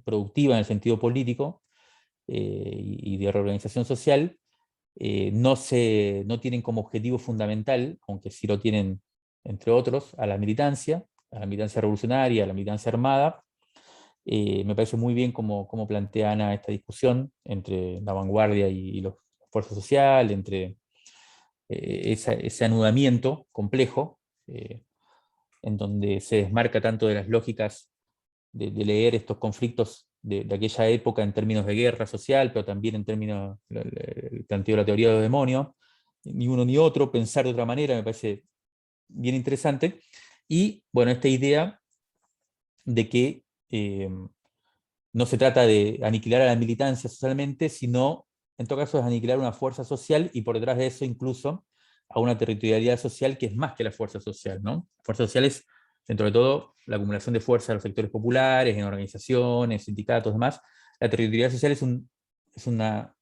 productiva en el sentido político y de reorganización social, no tienen como objetivo fundamental, aunque sí lo tienen entre otros, a la militancia revolucionaria, a la militancia armada. Me parece muy bien cómo plantea Ana esta discusión entre la vanguardia y la fuerza social, entre ese anudamiento complejo, en donde se desmarca tanto de las lógicas de leer estos conflictos de aquella época en términos de guerra social, pero también en términos del planteo de la teoría de los demonios, ni uno ni otro, pensar de otra manera, me parece bien interesante. Y bueno, esta idea de que no se trata de aniquilar a la militancia socialmente, sino en todo caso es aniquilar una fuerza social, y por detrás de eso incluso a una territorialidad social que es más que la fuerza social, ¿no? Fuerza social es, dentro de todo, la acumulación de fuerza de los sectores populares, en organizaciones, sindicatos, demás. La territorialidad social es una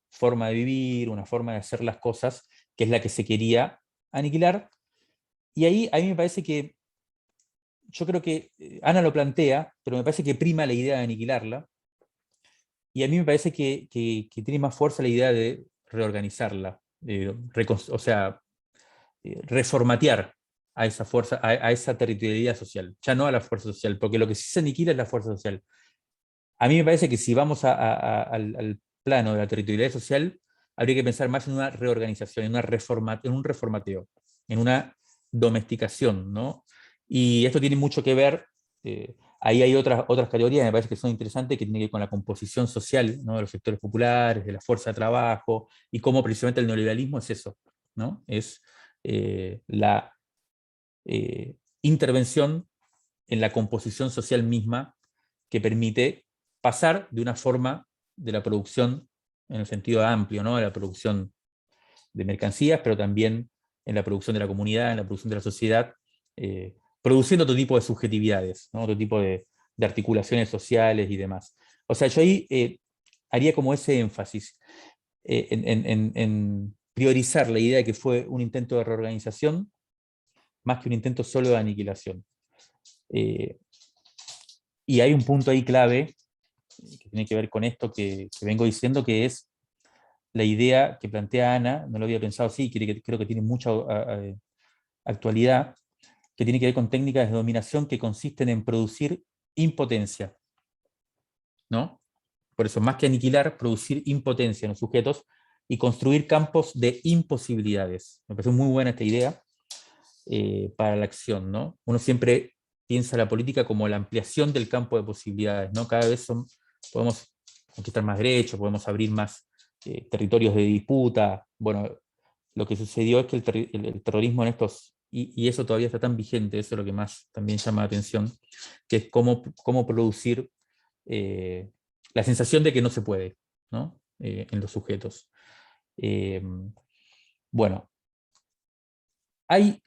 forma de vivir, una forma de hacer las cosas, que es la que se quería aniquilar. Y ahí a mí me parece que, yo creo que Ana lo plantea, pero me parece que prima la idea de aniquilarla, y a mí me parece que tiene más fuerza la idea de reorganizarla, o sea, reformatear a esa fuerza, a esa territorialidad social, ya no a la fuerza social, porque lo que sí se aniquila es la fuerza social. A mí me parece que si vamos al plano de la territorialidad social, habría que pensar más en una reorganización, en un reformateo, en una domesticación, ¿no? Y esto tiene mucho que ver, ahí hay otras categorías, me parece que son interesantes, que tienen que ver con la composición social, ¿no? De los sectores populares, de la fuerza de trabajo, y cómo precisamente el neoliberalismo es eso, ¿no? Es la intervención en la composición social misma que permite pasar de una forma de la producción en el sentido amplio, ¿no? De la producción de mercancías, pero también en la producción de la comunidad, en la producción de la sociedad, produciendo otro tipo de subjetividades, ¿no? Otro tipo de articulaciones sociales y demás. O sea, yo ahí haría como ese énfasis en priorizar la idea de que fue un intento de reorganización más que un intento solo de aniquilación. Y hay un punto ahí clave que tiene que ver con esto que vengo diciendo, que es la idea que plantea Ana, no lo había pensado así, creo que tiene mucha actualidad, que tiene que ver con técnicas de dominación que consisten en producir impotencia, ¿no? Por eso, más que aniquilar, producir impotencia en los sujetos, y construir campos de imposibilidades. Me parece muy buena esta idea para la acción, ¿no? Uno siempre piensa la política como la ampliación del campo de posibilidades, ¿no? Cada vez podemos conquistar más derechos, podemos abrir más territorios de disputa. Bueno, lo que sucedió es que el terrorismo en estos, y eso todavía está tan vigente, eso es lo que más también llama la atención, que es cómo producir la sensación de que no se puede, ¿no? En los sujetos. Bueno, hay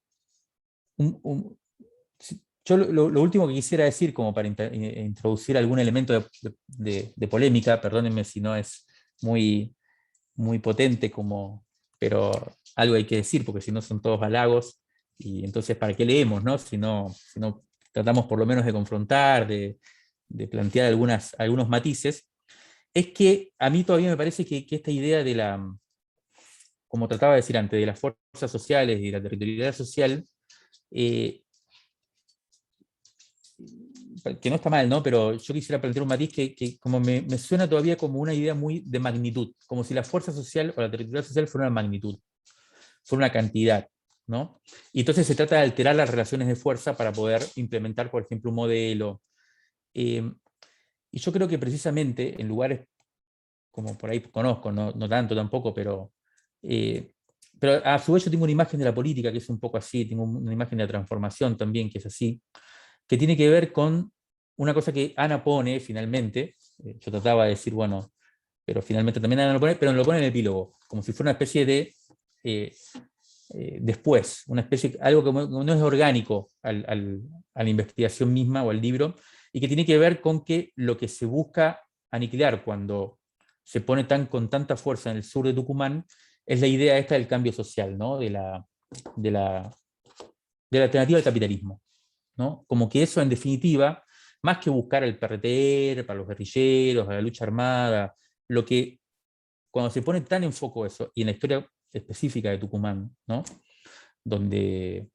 yo lo último que quisiera decir, como para introducir algún elemento de polémica, perdónenme si no es muy, muy potente, pero algo hay que decir, porque si no son todos halagos, y entonces ¿para qué leemos, no? Si no tratamos por lo menos de confrontar, de plantear algunos matices, es que a mí todavía me parece que esta idea de como trataba de decir antes, de las fuerzas sociales y de la territorialidad social, que no está mal, ¿no? Pero yo quisiera plantear un matiz que como me suena todavía como una idea muy de magnitud, como si la fuerza social o la territorialidad social fuera una magnitud, fuera una cantidad, ¿no? Y entonces se trata de alterar las relaciones de fuerza para poder implementar, por ejemplo, un modelo. Y yo creo que precisamente en lugares como por ahí conozco, no tanto tampoco, pero a su vez yo tengo una imagen de la política que es un poco así, tengo una imagen de la transformación también que es así, que tiene que ver con una cosa que Ana pone finalmente, yo trataba de decir, bueno, pero finalmente también Ana lo pone, pero lo pone en el epílogo, como si fuera una especie de después, algo que no es orgánico a la investigación misma o al libro, y que tiene que ver con que lo que se busca aniquilar cuando se pone con tanta fuerza en el sur de Tucumán es la idea esta del cambio social, ¿no? de la alternativa al capitalismo, ¿no? Como que eso en definitiva, más que buscar el PRT para los guerrilleros, a la lucha armada, lo que cuando se pone tan en foco eso, y en la historia específica de Tucumán, ¿no? Donde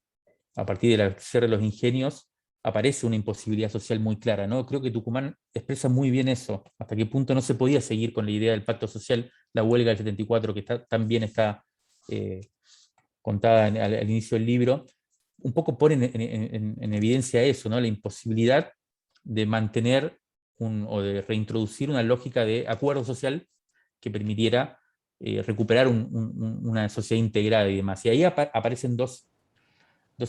a partir del cierre de los ingenios aparece una imposibilidad social muy clara, ¿no? Creo que Tucumán expresa muy bien eso, hasta qué punto no se podía seguir con la idea del pacto social, la huelga del 74, que también está contada al inicio del libro, un poco ponen en evidencia eso, ¿no? La imposibilidad de mantener o de reintroducir una lógica de acuerdo social que permitiera recuperar una sociedad integrada y demás. Y ahí aparecen dos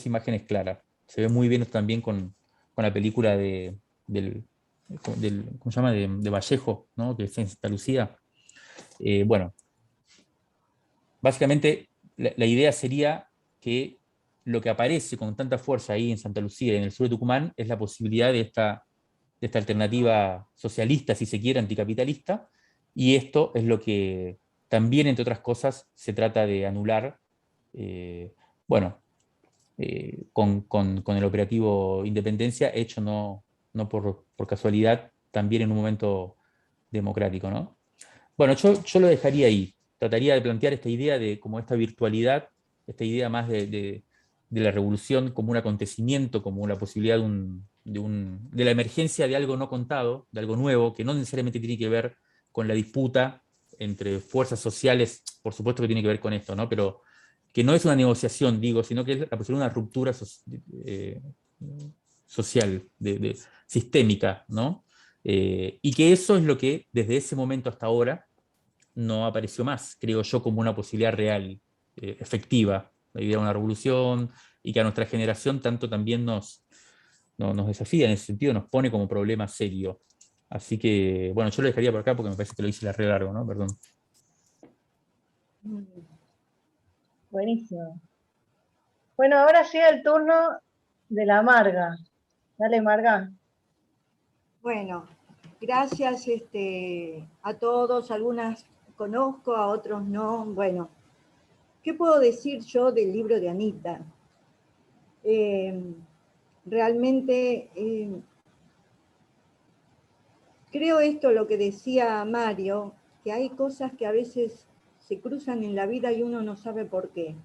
imágenes claras. Se ve muy bien también con la película ¿cómo se llama? De Vallejo, ¿no? Que es en Santa Lucía. Bueno, básicamente la idea sería que lo que aparece con tanta fuerza ahí en Santa Lucía y en el sur de Tucumán es la posibilidad de esta alternativa socialista, si se quiere, anticapitalista, y esto es lo que también, entre otras cosas, se trata de anular, bueno, con el operativo Independencia, hecho no por casualidad, también en un momento democrático, ¿no? Bueno, yo lo dejaría ahí. Trataría de plantear esta idea de como esta virtualidad, esta idea más de la revolución como un acontecimiento, como la posibilidad de la emergencia de algo no contado, de algo nuevo, que no necesariamente tiene que ver con la disputa entre fuerzas sociales, por supuesto que tiene que ver con esto, ¿no? Pero que no es una negociación, digo, sino que es la posibilidad de una ruptura social, sistémica, ¿no? Y que eso es lo que desde ese momento hasta ahora no apareció más, creo yo, como una posibilidad real, efectiva, la idea de una revolución, y que a nuestra generación tanto también nos desafía, en ese sentido nos pone como problema serio. Así que, bueno, yo lo dejaría por acá porque me parece que lo hice re largo, ¿no? Perdón. Buenísimo. Bueno, ahora llega el turno de la Marga. Dale, Marga. Bueno, gracias a todos. Algunas conozco, a otros no. Bueno, ¿qué puedo decir yo del libro de Anita? Realmente creo esto, lo que decía Mario, que hay cosas que a veces se cruzan en la vida y uno no sabe por qué.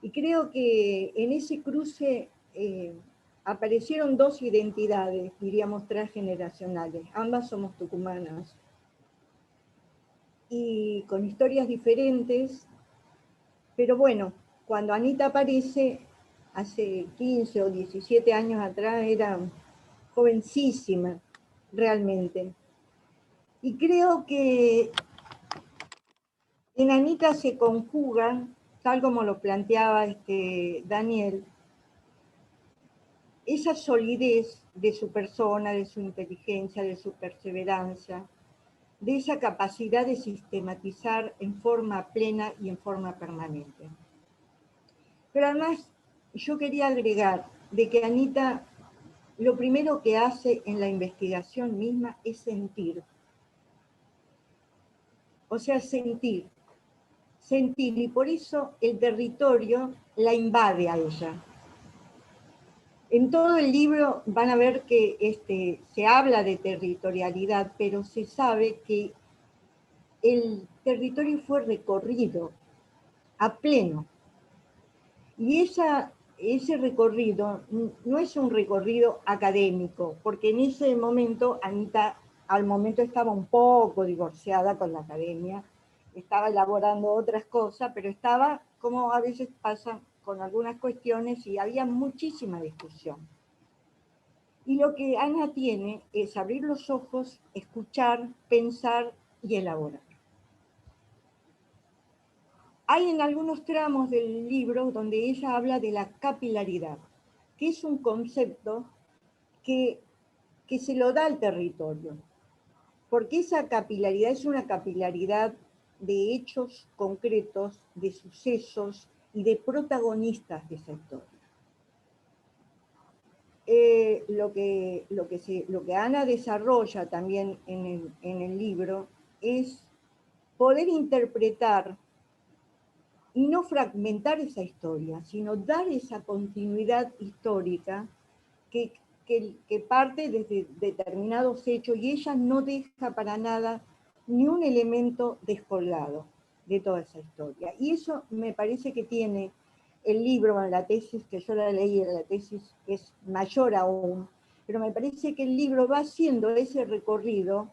Y creo que en ese cruce aparecieron dos identidades, diríamos transgeneracionales. Ambas somos tucumanas. y con historias diferentes, pero bueno, cuando Anita aparece, hace 15 o 17 años atrás, era jovencísima, realmente. Y creo que en Anita se conjugan, tal como lo planteaba Daniel, esa solidez de su persona, de su inteligencia, de su perseverancia, de esa capacidad de sistematizar en forma plena y en forma permanente. Pero además, yo quería agregar de que Anita lo primero que hace en la investigación misma es sentir. O sea, sentir, y por eso el territorio la invade a ella. En todo el libro van a ver que se habla de territorialidad, pero se sabe que el territorio fue recorrido a pleno. Y ese recorrido no es un recorrido académico, porque en ese momento Anita al momento estaba un poco divorciada con la academia, estaba elaborando otras cosas, pero estaba, como a veces pasa con algunas cuestiones, y había muchísima discusión. Y lo que Ana tiene es abrir los ojos, escuchar, pensar y elaborar. Hay en algunos tramos del libro donde ella habla de la capilaridad, que es un concepto que se lo da al territorio, porque esa capilaridad es una capilaridad de hechos concretos, de sucesos y de protagonistas de esa historia. Lo que Ana desarrolla también en el libro es poder interpretar y no fragmentar esa historia, sino dar esa continuidad histórica que parte desde determinados hechos, y ella no deja para nada ni un elemento descolgado de toda esa historia. Y eso me parece que tiene el libro, en la tesis, que yo la leí, la tesis es mayor aún, pero me parece que el libro va haciendo ese recorrido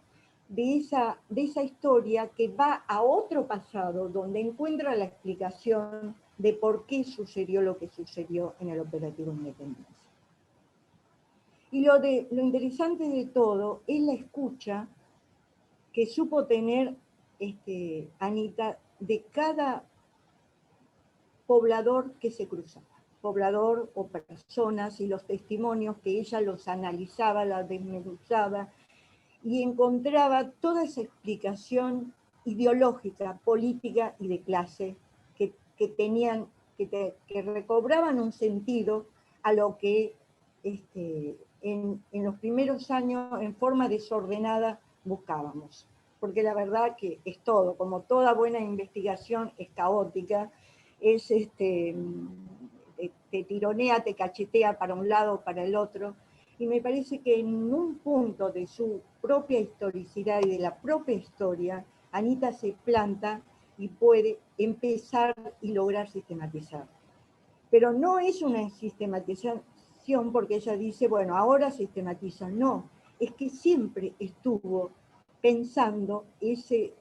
de esa historia que va a otro pasado, donde encuentra la explicación de por qué sucedió lo que sucedió en el operativo Independencia. Y lo interesante de todo es la escucha que supo tener Anita de cada poblador que se cruzaba, poblador o personas, y los testimonios que ella los analizaba, las desmenuzaba, y encontraba toda esa explicación ideológica, política y de clase que tenían, que recobraban un sentido a lo que en los primeros años en forma desordenada buscábamos. Porque la verdad que es todo, como toda buena investigación es caótica, es te tironea, te cachetea para un lado o para el otro, y me parece que en un punto de su propia historicidad y de la propia historia, Anita se planta y puede empezar y lograr sistematizar. Pero no es una sistematización porque ella dice, bueno, ahora sistematizan. No, es que siempre estuvo pensando ese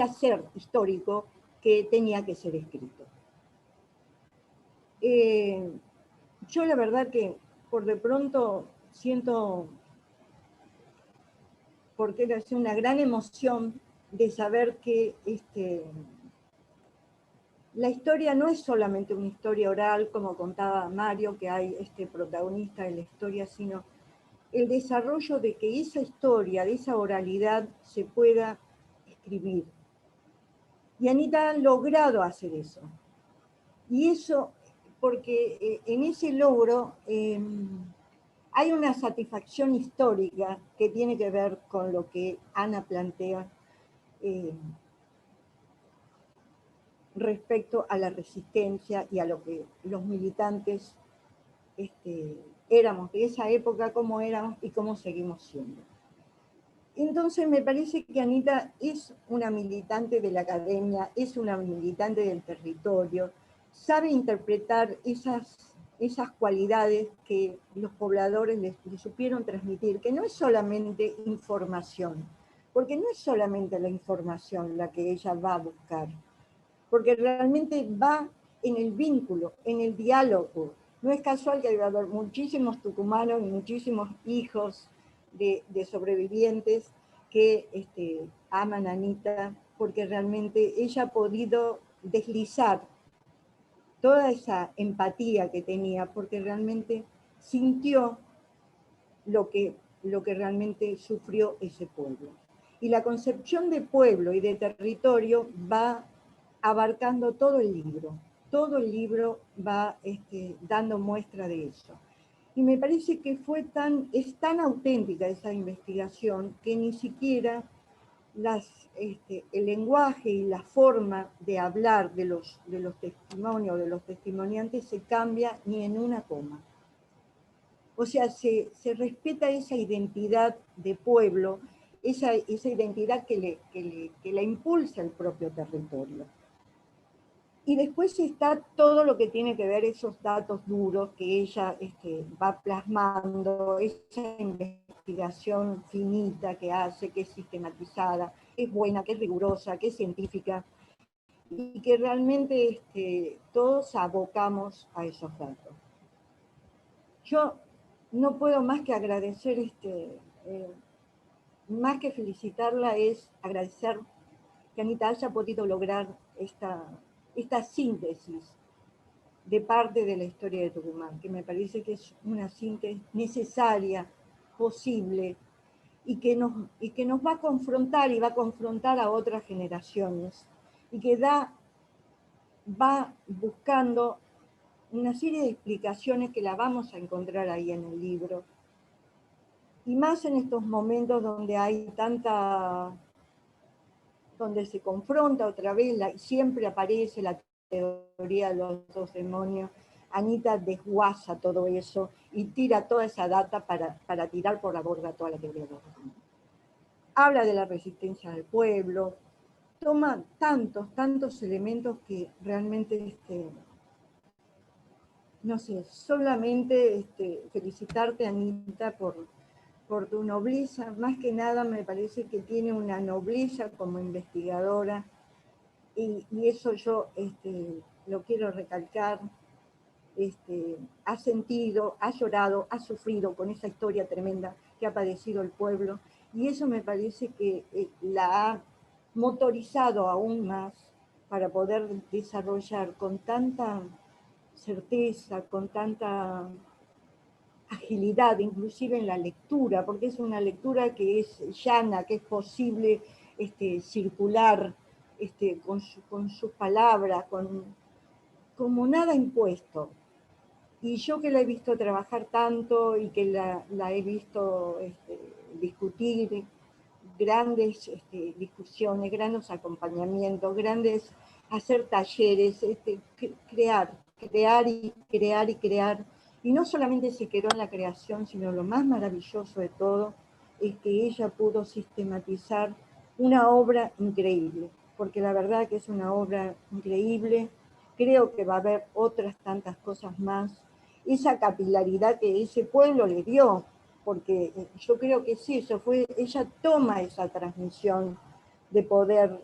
hacer histórico que tenía que ser escrito. Yo la verdad que por de pronto siento, porque era una gran emoción de saber que la historia no es solamente una historia oral, como contaba Mario, que hay protagonista de la historia, sino el desarrollo de que esa historia, de esa oralidad, se pueda escribir. Y Anita ha logrado hacer eso. Y eso, porque en ese logro hay una satisfacción histórica que tiene que ver con lo que Ana plantea respecto a la resistencia y a lo que los militantes éramos de esa época, cómo éramos y cómo seguimos siendo. Entonces me parece que Anita es una militante de la academia, es una militante del territorio, sabe interpretar esas cualidades que los pobladores le supieron transmitir, que no es solamente información, porque no es solamente la información la que ella va a buscar, porque realmente va en el vínculo, en el diálogo. No es casual que va a haber muchísimos tucumanos y muchísimos hijos de sobrevivientes que aman a Anita, porque realmente ella ha podido deslizar toda esa empatía que tenía, porque realmente sintió lo que realmente sufrió ese pueblo. Y la concepción de pueblo y de territorio va abarcando todo el libro va dando muestra de eso. Y me parece que es tan auténtica esa investigación que ni siquiera el lenguaje y la forma de hablar de los testimonios, de los testimoniantes, se cambia ni en una coma. O sea, se respeta esa identidad de pueblo, esa identidad que la impulsa el propio territorio. Y después está todo lo que tiene que ver esos datos duros que ella va plasmando, esa investigación finita que hace, que es sistematizada, que es buena, que es rigurosa, que es científica, y que realmente todos abocamos a esos datos. Yo no puedo más que agradecer, más que felicitarla, es agradecer que Anita haya podido lograr esta síntesis de parte de la historia de Tucumán, que me parece que es una síntesis necesaria, posible, y que nos va a confrontar y va a confrontar a otras generaciones, y que va buscando una serie de explicaciones que la vamos a encontrar ahí en el libro, y más en estos momentos donde hay donde se confronta otra vez, siempre aparece la teoría de los dos demonios. Anita desguaza todo eso y tira toda esa data para tirar por la borda toda la teoría de los dos demonios. Habla de la resistencia del pueblo, toma tantos elementos que realmente, no sé, solamente felicitarte, Anita, por tu nobleza. Más que nada me parece que tiene una nobleza como investigadora, y eso yo lo quiero recalcar. Ha sentido, ha llorado, ha sufrido con esa historia tremenda que ha padecido el pueblo, y eso me parece que la ha motorizado aún más para poder desarrollar con tanta certeza, con tanta agilidad, inclusive en la lectura, porque es una lectura que es llana, que es posible circular con sus palabras, como nada impuesto. Y yo que la he visto trabajar tanto y que la he visto discutir grandes discusiones, grandes acompañamientos, hacer talleres, crear y crear y crear. Y no solamente se quedó en la creación, sino lo más maravilloso de todo es que ella pudo sistematizar una obra increíble, porque la verdad que es una obra increíble. Creo que va a haber otras tantas cosas más. Esa capilaridad que ese pueblo le dio, porque yo creo que sí, ella toma esa transmisión de poder,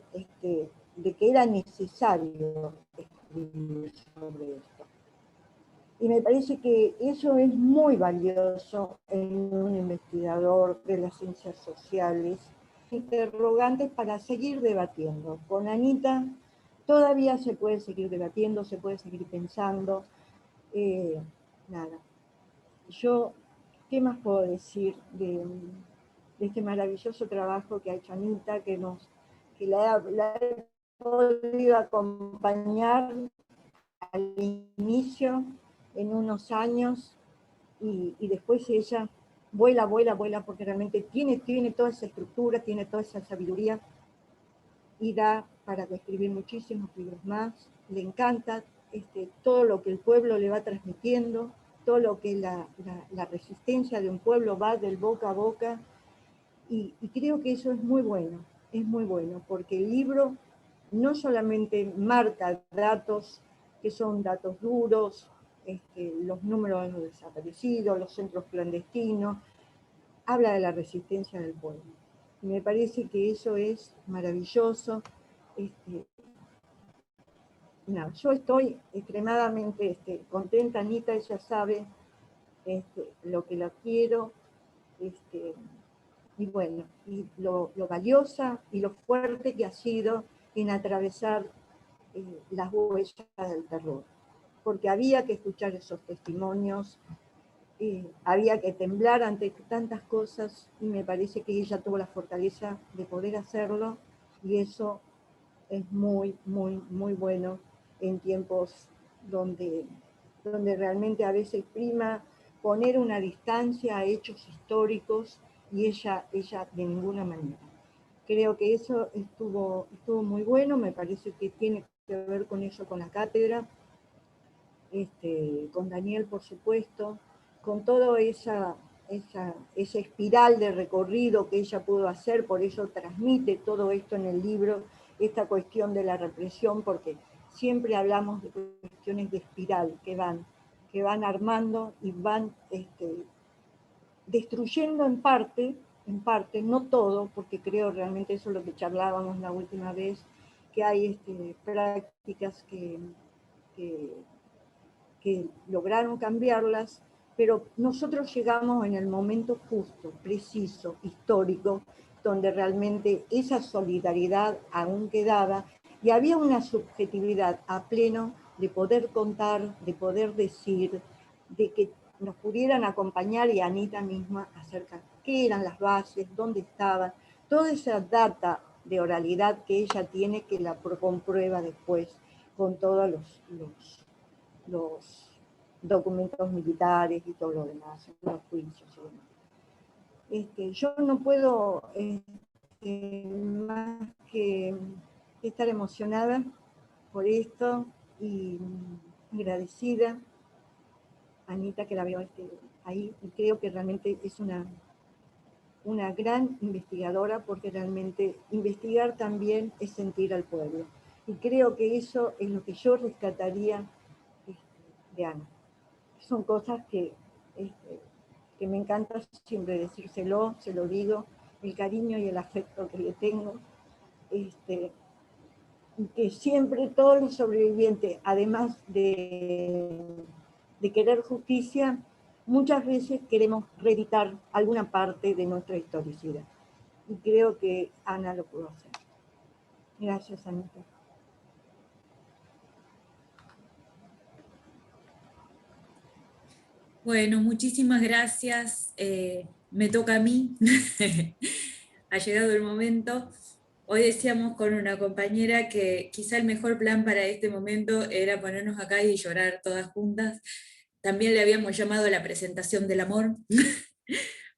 de que era necesario escribir sobre esto. Y me parece que eso es muy valioso en un investigador de las ciencias sociales, interrogantes para seguir debatiendo. Con Anita todavía se puede seguir debatiendo, se puede seguir pensando. Nada. Yo, ¿qué más puedo decir de este maravilloso trabajo que ha hecho Anita, que la he podido acompañar al inicio, en unos años, y después ella vuela, porque realmente tiene toda esa estructura, tiene toda esa sabiduría, y da para escribir muchísimos libros más. Le encanta todo lo que el pueblo le va transmitiendo, todo lo que la resistencia de un pueblo va del boca a boca, y creo que eso es muy bueno, porque el libro no solamente marca datos que son datos duros, los números de los desaparecidos, los centros clandestinos, habla de la resistencia del pueblo. Me parece que eso es maravilloso. No, yo estoy extremadamente contenta, Anita, ella sabe lo que la quiero, y bueno, y lo valiosa y lo fuerte que ha sido en atravesar las huellas del terror, porque había que escuchar esos testimonios, había que temblar ante tantas cosas, y me parece que ella tuvo la fortaleza de poder hacerlo, y eso es muy, muy, muy bueno en tiempos donde realmente a veces prima poner una distancia a hechos históricos, y ella de ninguna manera. Creo que eso estuvo muy bueno, me parece que tiene que ver con eso, con la cátedra, con Daniel, por supuesto, con toda esa espiral de recorrido que ella pudo hacer, por eso transmite todo esto en el libro, esta cuestión de la represión, porque siempre hablamos de cuestiones de espiral que van armando y van destruyendo en parte, no todo, porque creo realmente eso es lo que charlábamos la última vez, que hay prácticas que lograron cambiarlas, pero nosotros llegamos en el momento justo, preciso, histórico, donde realmente esa solidaridad aún quedaba, y había una subjetividad a pleno de poder contar, de poder decir, de que nos pudieran acompañar, y Anita misma acerca qué eran las bases, dónde estaban, toda esa data de oralidad que ella tiene, que la comprueba después con todos los documentos militares y todo lo demás, los juicios y demás. Yo no puedo más que estar emocionada por esto, y agradecida a Anita, que la veo ahí, y creo que realmente es una gran investigadora, porque realmente investigar también es sentir al pueblo, y creo que eso es lo que yo rescataría de Ana. Son cosas que me encanta siempre decírselo, se lo digo, el cariño y el afecto que le tengo, que siempre todos los sobrevivientes, además de querer justicia, muchas veces queremos reeditar alguna parte de nuestra historicidad. Y creo que Ana lo pudo hacer. Gracias, Anita. Bueno, muchísimas gracias. Me toca a mí. Ha llegado el momento. Hoy decíamos con una compañera que quizá el mejor plan para este momento era ponernos acá y llorar todas juntas. También le habíamos llamado la presentación del amor.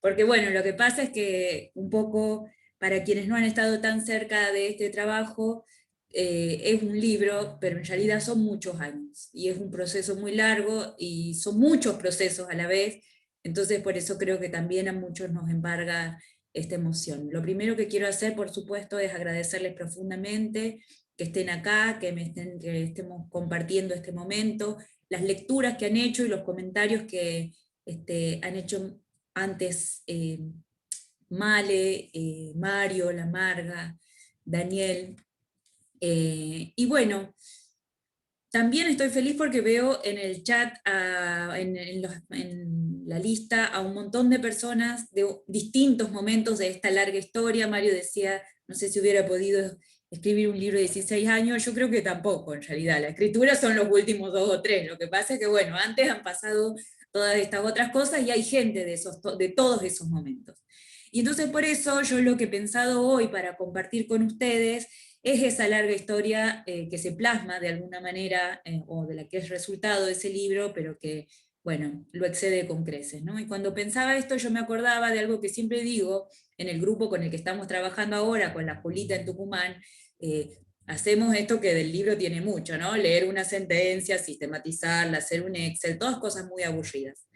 Porque bueno, lo que pasa es que un poco para quienes no han estado tan cerca de este trabajo, es un libro, pero en realidad son muchos años, y es un proceso muy largo, y son muchos procesos a la vez, entonces por eso creo que también a muchos nos embarga esta emoción. Lo primero que quiero hacer, por supuesto, es agradecerles profundamente que estén acá, que estemos compartiendo este momento, las lecturas que han hecho y los comentarios que han hecho antes Male, Mario, La Marga, Daniel. Y bueno, también estoy feliz porque veo en el chat, en la lista, a un montón de personas de distintos momentos de esta larga historia. Mario decía, no sé si hubiera podido escribir un libro de 16 años, yo creo que tampoco, en realidad. La escritura son los últimos 2 o 3, lo que pasa es que, bueno, antes han pasado todas estas otras cosas, y hay gente de todos esos momentos. Y entonces por eso yo lo que he pensado hoy para compartir con ustedes es esa larga historia que se plasma de alguna manera, o de la que es resultado de ese libro, pero que, bueno, lo excede con creces, ¿no? Y cuando pensaba esto yo me acordaba de algo que siempre digo en el grupo con el que estamos trabajando ahora, con la Julita en Tucumán. Hacemos esto que del libro tiene mucho, ¿no? Leer una sentencia, sistematizarla, hacer un Excel, todas cosas muy aburridas.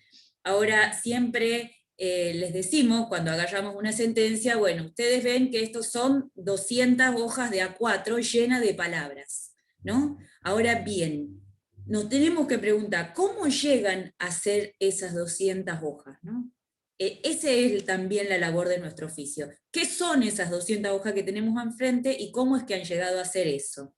Ahora siempre les decimos, cuando agarramos una sentencia, bueno, ustedes ven que estos son 200 hojas de A4 llenas de palabras, ¿no? Ahora bien, nos tenemos que preguntar, ¿cómo llegan a ser esas 200 hojas, ¿no? Esa es también la labor de nuestro oficio. ¿Qué son esas 200 hojas que tenemos enfrente y cómo es que han llegado a hacer eso?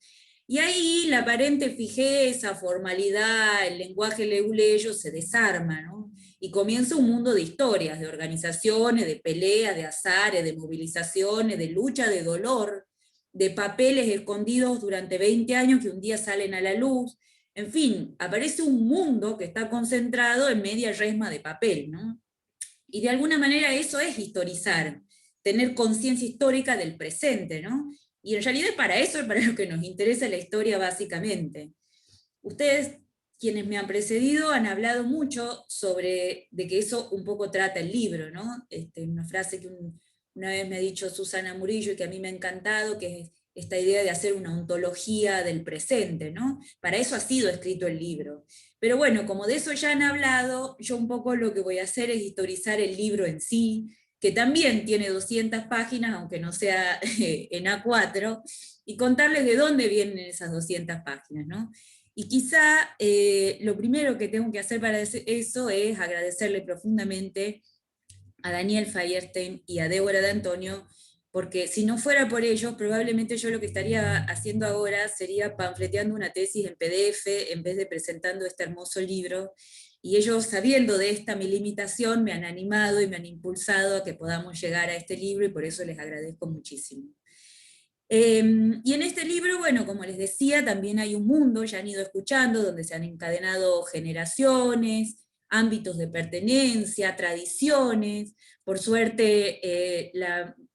Y ahí la aparente fijeza, formalidad, el lenguaje leguleyo se desarma, ¿no? Y comienza un mundo de historias, de organizaciones, de peleas, de azares, de movilizaciones, de lucha, de dolor, de papeles escondidos durante 20 años que un día salen a la luz. En fin, aparece un mundo que está concentrado en media resma de papel, ¿no? Y de alguna manera eso es historizar, tener conciencia histórica del presente, ¿no? Y en realidad para eso es para lo que nos interesa la historia básicamente. Ustedes, quienes me han precedido, han hablado mucho sobre de que eso un poco trata el libro, ¿no? Una frase que una vez me ha dicho Susana Murillo y que a mí me ha encantado, que es esta idea de hacer una ontología del presente, ¿no? Para eso ha sido escrito el libro. Pero bueno, como de eso ya han hablado, yo un poco lo que voy a hacer es historizar el libro en sí, que también tiene 200 páginas, aunque no sea en A4, y contarles de dónde vienen esas 200 páginas, ¿no? Y quizá lo primero que tengo que hacer para eso es agradecerle profundamente a Daniel Feierstein y a Débora D'Antonio, porque si no fuera por ellos, probablemente yo lo que estaría haciendo ahora sería panfleteando una tesis en PDF en vez de presentando este hermoso libro, y ellos, sabiendo de esta mi limitación, me han animado y me han impulsado a que podamos llegar a este libro, y por eso les agradezco muchísimo. Y en este libro, bueno, como les decía, también hay un mundo, ya han ido escuchando, donde se han encadenado generaciones, ámbitos de pertenencia, tradiciones. Por suerte,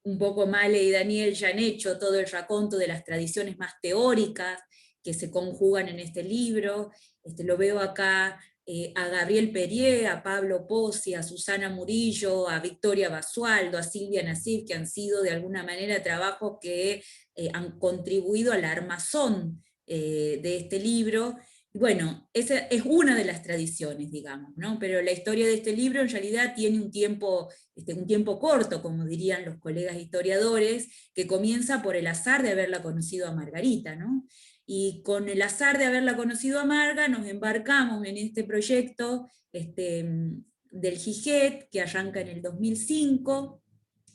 un poco Male y Daniel ya han hecho todo el raconto de las tradiciones más teóricas que se conjugan en este libro. Lo veo acá a Gabriel Perier, a Pablo Pozzi, a Susana Murillo, a Victoria Basualdo, a Silvia Nassif, que han sido de alguna manera trabajos que han contribuido al armazón de este libro. Bueno, esa es una de las tradiciones, digamos, ¿no? Pero la historia de este libro en realidad tiene un tiempo corto, como dirían los colegas historiadores, que comienza por el azar de haberla conocido a Margarita, ¿no? Y con el azar de haberla conocido a Marga, nos embarcamos en este proyecto del GIGET, que arranca en el 2005,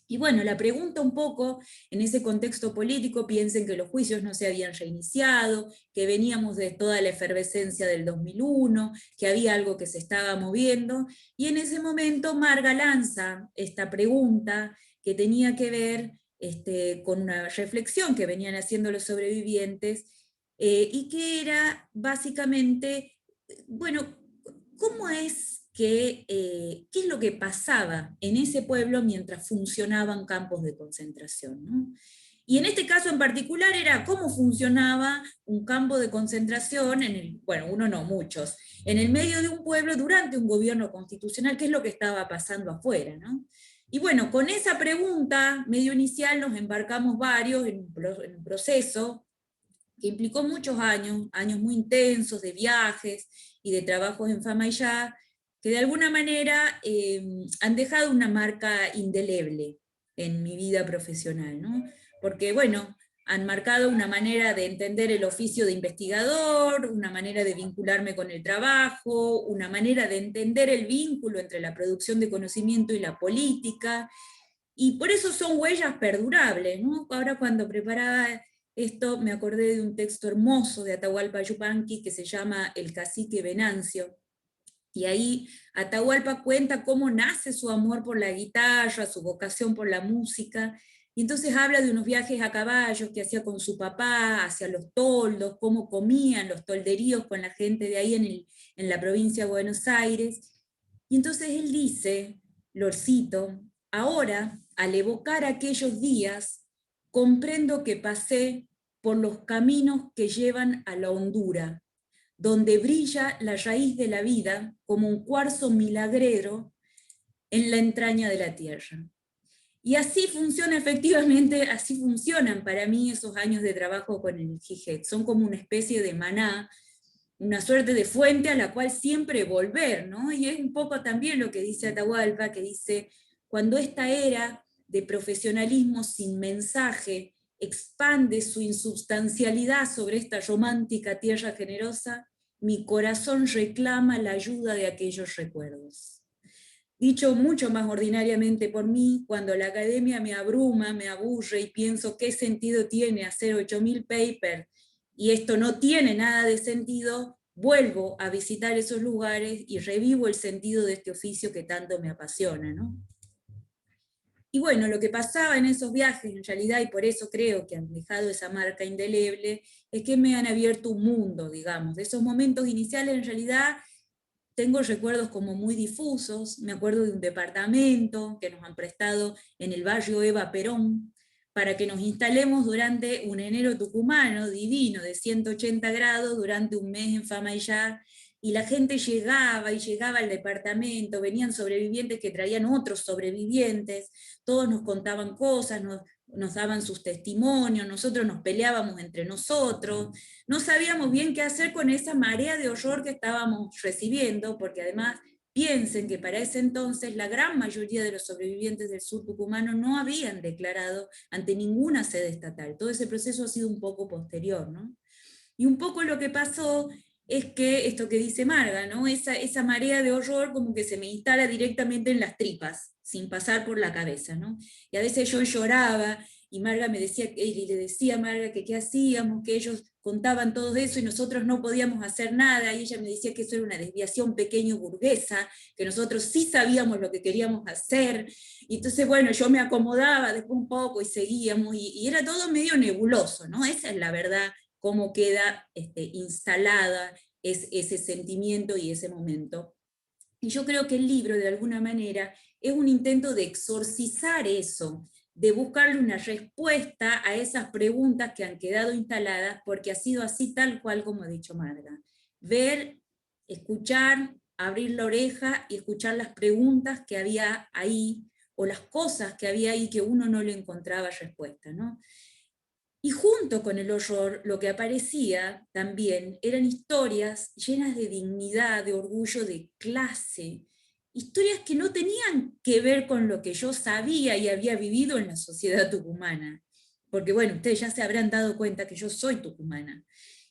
y bueno, la pregunta un poco, en ese contexto político, piensen que los juicios no se habían reiniciado, que veníamos de toda la efervescencia del 2001, que había algo que se estaba moviendo, y en ese momento Marga lanza esta pregunta que tenía que ver con una reflexión que venían haciendo los sobrevivientes, y que era básicamente, bueno, ¿cómo es qué es lo que pasaba en ese pueblo mientras funcionaban campos de concentración, ¿no? Y en este caso en particular era cómo funcionaba un campo de concentración, uno no, muchos, en el medio de un pueblo durante un gobierno constitucional, qué es lo que estaba pasando afuera, ¿no? Y bueno, con esa pregunta medio inicial nos embarcamos varios en un proceso que implicó muchos años muy intensos de viajes y de trabajos en Fama y Ya, que de alguna manera han dejado una marca indeleble en mi vida profesional, ¿no? Porque, bueno, han marcado una manera de entender el oficio de investigador, una manera de vincularme con el trabajo, una manera de entender el vínculo entre la producción de conocimiento y la política, y por eso son huellas perdurables, ¿no? Ahora cuando preparaba esto me acordé de un texto hermoso de Atahualpa Yupanqui que se llama El cacique Venancio, y ahí Atahualpa cuenta cómo nace su amor por la guitarra, su vocación por la música, y entonces habla de unos viajes a caballo que hacía con su papá hacia los toldos, cómo comían los tolderíos con la gente de ahí en la provincia de Buenos Aires, y entonces él dice, lo cito, ahora, al evocar aquellos días, comprendo que pasé por los caminos que llevan a la hondura, donde brilla la raíz de la vida como un cuarzo milagrero en la entraña de la tierra. Y así funciona efectivamente, así funcionan para mí esos años de trabajo con el GIGET. Son como una especie de maná, una suerte de fuente a la cual siempre volver, ¿no? Y es un poco también lo que dice Atahualpa, que dice, cuando esta era de profesionalismo sin mensaje expande su insubstancialidad sobre esta romántica tierra generosa, mi corazón reclama la ayuda de aquellos recuerdos. Dicho mucho más ordinariamente por mí, cuando la academia me abruma, me aburre y pienso qué sentido tiene hacer 8000 papers y esto no tiene nada de sentido, vuelvo a visitar esos lugares y revivo el sentido de este oficio que tanto me apasiona, ¿no? Y bueno, lo que pasaba en esos viajes, en realidad, y por eso creo que han dejado esa marca indeleble, es que me han abierto un mundo, digamos. De esos momentos iniciales, en realidad, tengo recuerdos como muy difusos. Me acuerdo de un departamento que nos han prestado en el barrio Eva Perón, para que nos instalemos durante un enero tucumano divino de 180 grados durante un mes en Famaillá, y la gente llegaba y llegaba al departamento, venían sobrevivientes que traían otros sobrevivientes, todos nos contaban cosas, nos daban sus testimonios, nosotros nos peleábamos entre nosotros, no sabíamos bien qué hacer con esa marea de horror que estábamos recibiendo, porque además piensen que para ese entonces la gran mayoría de los sobrevivientes del sur tucumano no habían declarado ante ninguna sede estatal. Todo ese proceso ha sido un poco posterior, ¿no? Y un poco lo que pasó es que, esto que dice Marga, ¿no? Esa marea de horror como que se me instala directamente en las tripas, sin pasar por la cabeza, ¿no? Y a veces yo lloraba, y Marga me decía, y le decía a Marga que qué hacíamos, que ellos contaban todo eso y nosotros no podíamos hacer nada, y ella me decía que eso era una desviación pequeño burguesa, que nosotros sí sabíamos lo que queríamos hacer, y entonces bueno, yo me acomodaba después un poco y seguíamos, y era todo medio nebuloso, ¿no? Esa es la verdad, cómo queda instalada ese sentimiento y ese momento. Y yo creo que el libro, de alguna manera, es un intento de exorcizar eso, de buscarle una respuesta a esas preguntas que han quedado instaladas, porque ha sido así tal cual como ha dicho Marga. Ver, escuchar, abrir la oreja y escuchar las preguntas que había ahí, o las cosas que había ahí que uno no le encontraba respuesta, ¿no? Y junto con el horror, lo que aparecía también eran historias llenas de dignidad, de orgullo, de clase, historias que no tenían que ver con lo que yo sabía y había vivido en la sociedad tucumana. Porque bueno, ustedes ya se habrán dado cuenta que yo soy tucumana.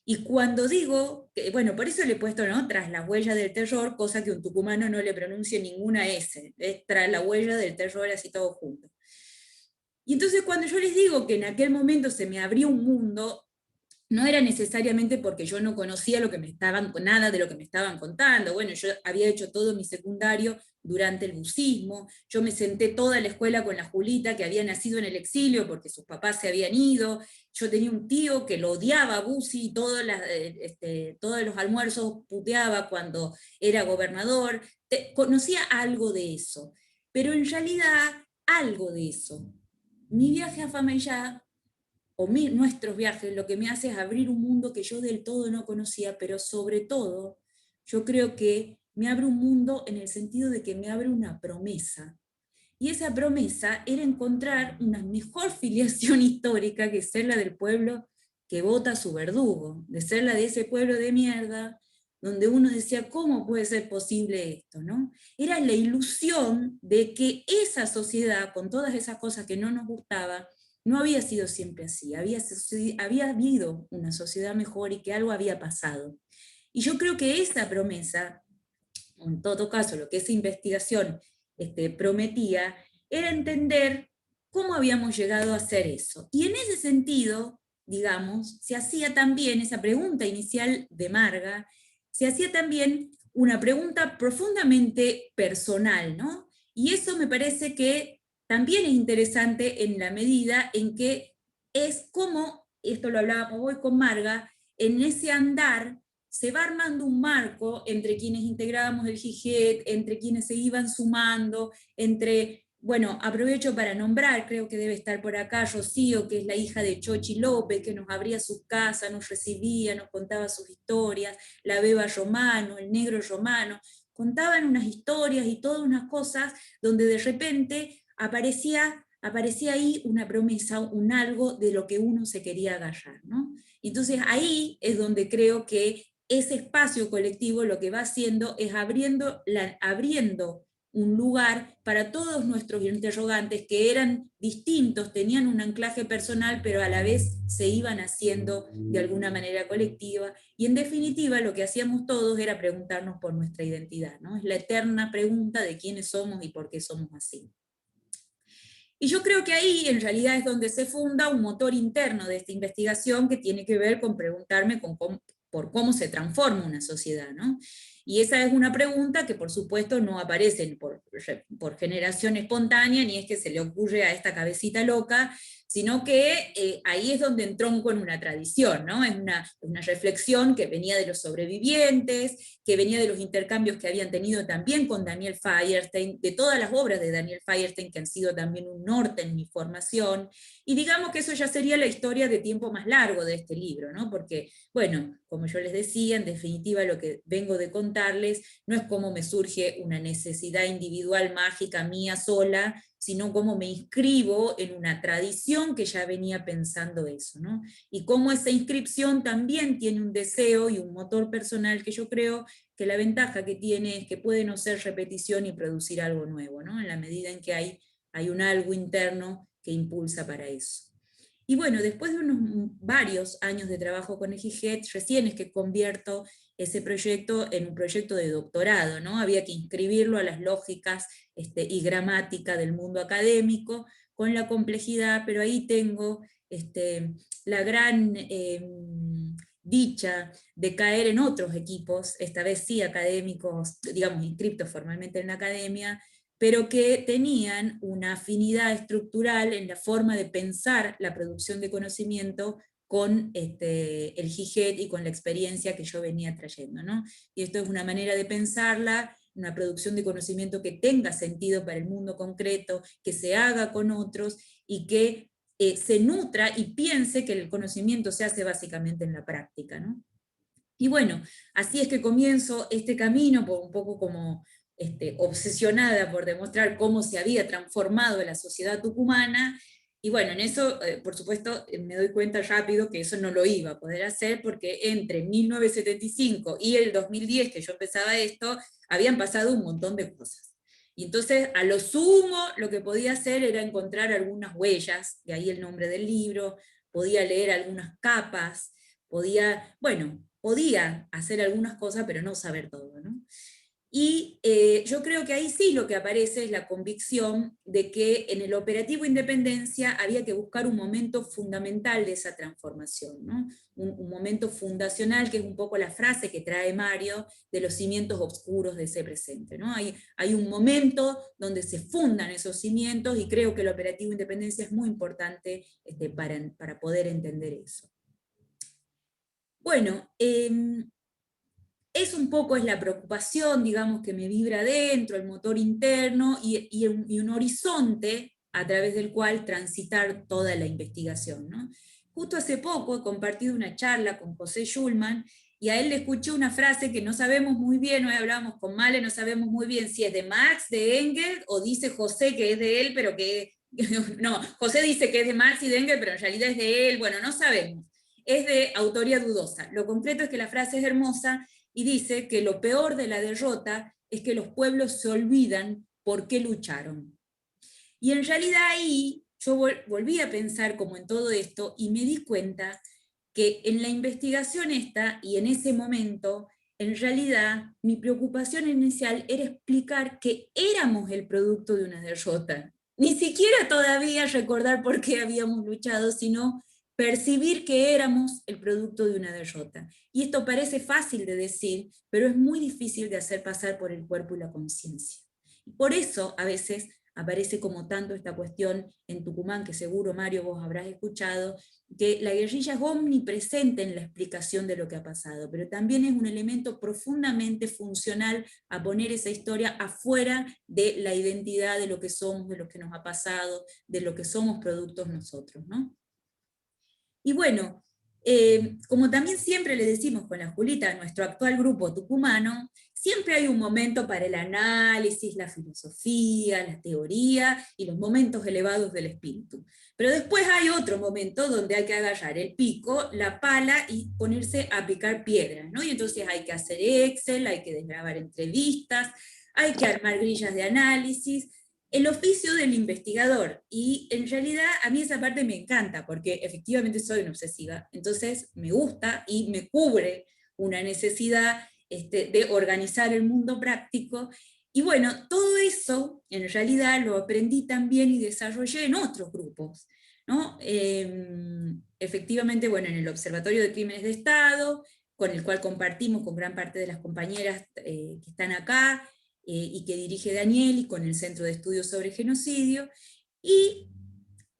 Y cuando digo, bueno, por eso le he puesto, ¿no?, tras la huella del terror, cosa que un tucumano no le pronuncie ninguna S, es tras la huella del terror, así todo junto. Y entonces cuando yo les digo que en aquel momento se me abrió un mundo, no era necesariamente porque yo no conocía nada de lo que me estaban contando. Bueno, yo había hecho todo mi secundario durante el bucismo, yo me senté toda la escuela con la Julita, que había nacido en el exilio porque sus papás se habían ido, yo tenía un tío que lo odiaba a Bussi, todos los almuerzos puteaba cuando era gobernador, conocía algo de eso, pero en realidad algo de eso. Mi viaje a Famaillá, o nuestros viajes, lo que me hace es abrir un mundo que yo del todo no conocía, pero sobre todo, yo creo que me abre un mundo en el sentido de que me abre una promesa. Y esa promesa era encontrar una mejor filiación histórica que ser la del pueblo que vota a su verdugo, de ser la de ese pueblo de mierda, donde uno decía, ¿cómo puede ser posible esto?, ¿no? Era la ilusión de que esa sociedad, con todas esas cosas que no nos gustaban, no había sido siempre así, había habido una sociedad mejor y que algo había pasado. Y yo creo que esa promesa, en todo caso lo que esa investigación prometía, era entender cómo habíamos llegado a hacer eso. Y en ese sentido, digamos, se hacía también esa pregunta inicial de Marga, se hacía también una pregunta profundamente personal, ¿no? Y eso me parece que también es interesante en la medida en que es como, esto lo hablábamos hoy con Marga, en ese andar se va armando un marco entre quienes integrábamos el GIGET, entre quienes se iban sumando, entre, bueno, aprovecho para nombrar, creo que debe estar por acá, Rocío, que es la hija de Chochi López, que nos abría su casa, nos recibía, nos contaba sus historias, la Beba Romano, el Negro Romano, contaban unas historias y todas unas cosas donde de repente aparecía ahí una promesa, un algo de lo que uno se quería agarrar, ¿no? Entonces ahí es donde creo que ese espacio colectivo lo que va haciendo es abriendo un lugar para todos nuestros interrogantes que eran distintos, tenían un anclaje personal, pero a la vez se iban haciendo de alguna manera colectiva, y en definitiva lo que hacíamos todos era preguntarnos por nuestra identidad, ¿no? Es la eterna pregunta de quiénes somos y por qué somos así. Y yo creo que ahí en realidad es donde se funda un motor interno de esta investigación que tiene que ver con preguntarme por cómo se transforma una sociedad, ¿no? Y esa es una pregunta que por supuesto no aparece por generación espontánea, ni es que se le ocurre a esta cabecita loca, sino que ahí es donde entronco en una tradición, ¿no? Es una reflexión que venía de los sobrevivientes, que venía de los intercambios que habían tenido también con Daniel Feierstein, de todas las obras de Daniel Feierstein que han sido también un norte en mi formación, y digamos que eso ya sería la historia de tiempo más largo de este libro, ¿no? Porque, bueno, como yo les decía, en definitiva lo que vengo de contarles no es cómo me surge una necesidad individual mágica mía sola, sino cómo me inscribo en una tradición que ya venía pensando eso, ¿no? Y cómo esa inscripción también tiene un deseo y un motor personal que yo creo que la ventaja que tiene es que puede no ser repetición y producir algo nuevo, ¿no? En la medida en que hay un algo interno que impulsa para eso. Y bueno, después de varios años de trabajo con el GIGET, recién es que convierto ese proyecto en un proyecto de doctorado, ¿no? Había que inscribirlo a las lógicas y gramática del mundo académico, con la complejidad, pero ahí tengo la gran dicha de caer en otros equipos, esta vez sí académicos, digamos, inscriptos formalmente en la academia, pero que tenían una afinidad estructural en la forma de pensar la producción de conocimiento con el GIGET y con la experiencia que yo venía trayendo, ¿no? Y esto es una manera de pensarla, una producción de conocimiento que tenga sentido para el mundo concreto, que se haga con otros, y que se nutra y piense que el conocimiento se hace básicamente en la práctica, ¿no? Y bueno, así es que comienzo este camino, un poco como obsesionada por demostrar cómo se había transformado la sociedad tucumana, y bueno, en eso, por supuesto, me doy cuenta rápido que eso no lo iba a poder hacer, porque entre 1975 y el 2010, que yo empezaba esto, habían pasado un montón de cosas. Y entonces, a lo sumo, lo que podía hacer era encontrar algunas huellas, de ahí el nombre del libro, podía leer algunas capas, podía hacer algunas cosas, pero no saber todo, ¿no? Y yo creo que ahí sí lo que aparece es la convicción de que en el operativo Independencia había que buscar un momento fundamental de esa transformación, ¿no? Un momento fundacional, que es un poco la frase que trae Mario, de los cimientos oscuros de ese presente, ¿no? Hay un momento donde se fundan esos cimientos, y creo que el operativo Independencia es muy importante para poder entender eso. Bueno, es un poco la preocupación, digamos, que me vibra adentro, el motor interno, y un horizonte a través del cual transitar toda la investigación, ¿no? Justo hace poco he compartido una charla con José Schulman, y a él le escuché una frase que no sabemos muy bien, hoy hablamos con Male, no sabemos muy bien si es de Marx, de Engels, o dice José que es de él, pero que... No, José dice que es de Marx y de Engels, pero en realidad es de él, bueno, no sabemos. Es de autoría dudosa. Lo concreto es que la frase es hermosa, y dice que lo peor de la derrota es que los pueblos se olvidan por qué lucharon. Y en realidad ahí yo volví a pensar como en todo esto, y me di cuenta que en la investigación esta, y en ese momento, en realidad mi preocupación inicial era explicar que éramos el producto de una derrota. Ni siquiera todavía recordar por qué habíamos luchado, sino percibir que éramos el producto de una derrota. Y esto parece fácil de decir, pero es muy difícil de hacer pasar por el cuerpo y la conciencia. Por eso a veces aparece como tanto esta cuestión en Tucumán, que seguro, Mario, vos habrás escuchado, que la guerrilla es omnipresente en la explicación de lo que ha pasado, pero también es un elemento profundamente funcional a poner esa historia afuera de la identidad de lo que somos, de lo que nos ha pasado, de lo que somos productos nosotros, ¿no? Y bueno, como también siempre le decimos con la Julita a nuestro actual grupo tucumano, siempre hay un momento para el análisis, la filosofía, la teoría y los momentos elevados del espíritu. Pero después hay otro momento donde hay que agarrar el pico, la pala y ponerse a picar piedras, ¿no? Y entonces hay que hacer Excel, hay que desgrabar entrevistas, hay que armar grillas de análisis, el oficio del investigador. Y en realidad a mí esa parte me encanta, porque efectivamente soy una obsesiva, entonces me gusta y me cubre una necesidad de organizar el mundo práctico. Y bueno, todo eso en realidad lo aprendí también y desarrollé en otros grupos, ¿no? Efectivamente, bueno, en el Observatorio de Crímenes de Estado, con el cual compartimos con gran parte de las compañeras que están acá, y que dirige Daniel, y con el Centro de Estudios sobre Genocidio, y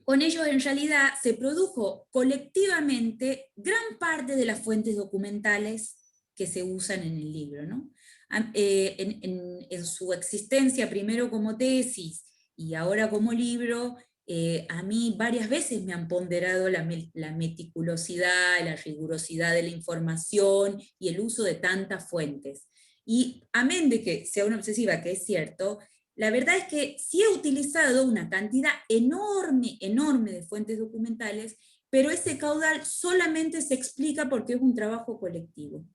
con ellos en realidad se produjo colectivamente gran parte de las fuentes documentales que se usan en el libro, ¿no? En su existencia, primero como tesis y ahora como libro, a mí varias veces me han ponderado la meticulosidad, la rigurosidad de la información y el uso de tantas fuentes. Y amén de que sea una obsesiva, que es cierto, la verdad es que sí he utilizado una cantidad enorme, enorme de fuentes documentales, pero ese caudal solamente se explica porque es un trabajo colectivo.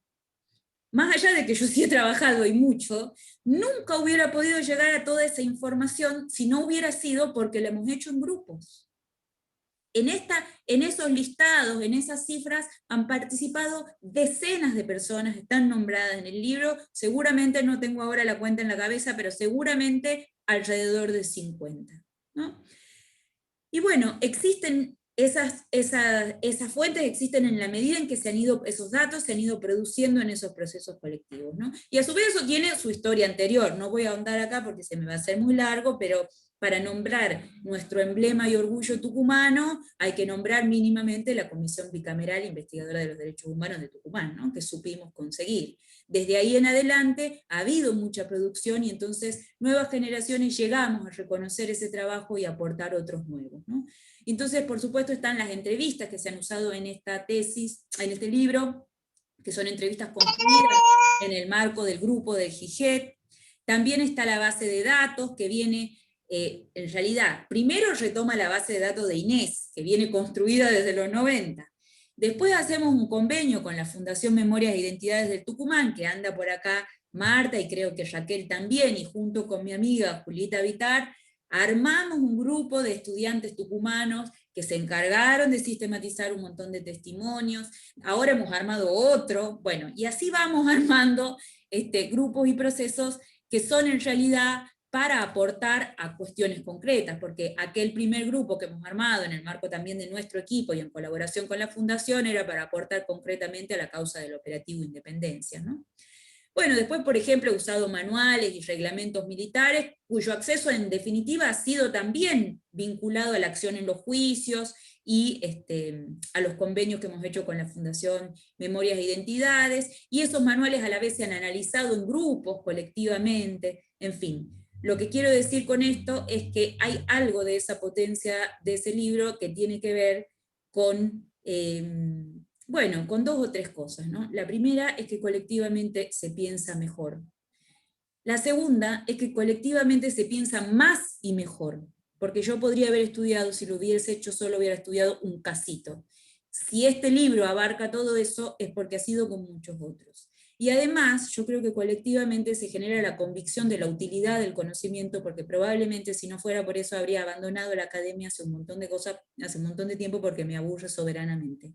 Más allá de que yo sí he trabajado y mucho, nunca hubiera podido llegar a toda esa información si no hubiera sido porque la hemos hecho en grupos. En esos listados, en esas cifras, han participado decenas de personas, están nombradas en el libro, seguramente no tengo ahora la cuenta en la cabeza, pero seguramente alrededor de 50, ¿no? Y bueno, existen esas fuentes existen en la medida en que esos datos se han ido produciendo en esos procesos colectivos, ¿no? Y a su vez eso tiene su historia anterior, no voy a ahondar acá porque se me va a hacer muy largo, pero para nombrar nuestro emblema y orgullo tucumano, hay que nombrar mínimamente la Comisión Bicameral Investigadora de los Derechos Humanos de Tucumán, ¿no? Que supimos conseguir. Desde ahí en adelante ha habido mucha producción y entonces nuevas generaciones llegamos a reconocer ese trabajo y aportar otros nuevos, ¿no? Entonces, por supuesto, están las entrevistas que se han usado en esta tesis, en este libro, que son entrevistas construidas en el marco del grupo del GIGET. También está la base de datos que viene, en realidad, primero retoma la base de datos de Inés, que viene construida desde los 90. Después hacemos un convenio con la Fundación Memorias e Identidades del Tucumán, que anda por acá Marta y creo que Raquel también, y junto con mi amiga Julieta Vitar, armamos un grupo de estudiantes tucumanos que se encargaron de sistematizar un montón de testimonios. Ahora hemos armado otro, bueno, y así vamos armando grupos y procesos que son en realidad para aportar a cuestiones concretas, porque aquel primer grupo que hemos armado en el marco también de nuestro equipo y en colaboración con la Fundación era para aportar concretamente a la causa del operativo Independencia, ¿no? Bueno, después, por ejemplo, he usado manuales y reglamentos militares, cuyo acceso en definitiva ha sido también vinculado a la acción en los juicios y a los convenios que hemos hecho con la Fundación Memorias e Identidades, y esos manuales a la vez se han analizado en grupos, colectivamente, en fin. Lo que quiero decir con esto es que hay algo de esa potencia de ese libro que tiene que ver con... bueno, con dos o tres cosas, ¿no? La primera es que colectivamente se piensa mejor. La segunda es que colectivamente se piensa más y mejor, porque yo podría haber estudiado, si lo hubiese hecho solo, hubiera estudiado un casito. Si este libro abarca todo eso, es porque ha sido con muchos otros. Y además, yo creo que colectivamente se genera la convicción de la utilidad del conocimiento, porque probablemente si no fuera por eso habría abandonado la academia hace un montón de cosas, hace un montón de tiempo, porque me aburre soberanamente.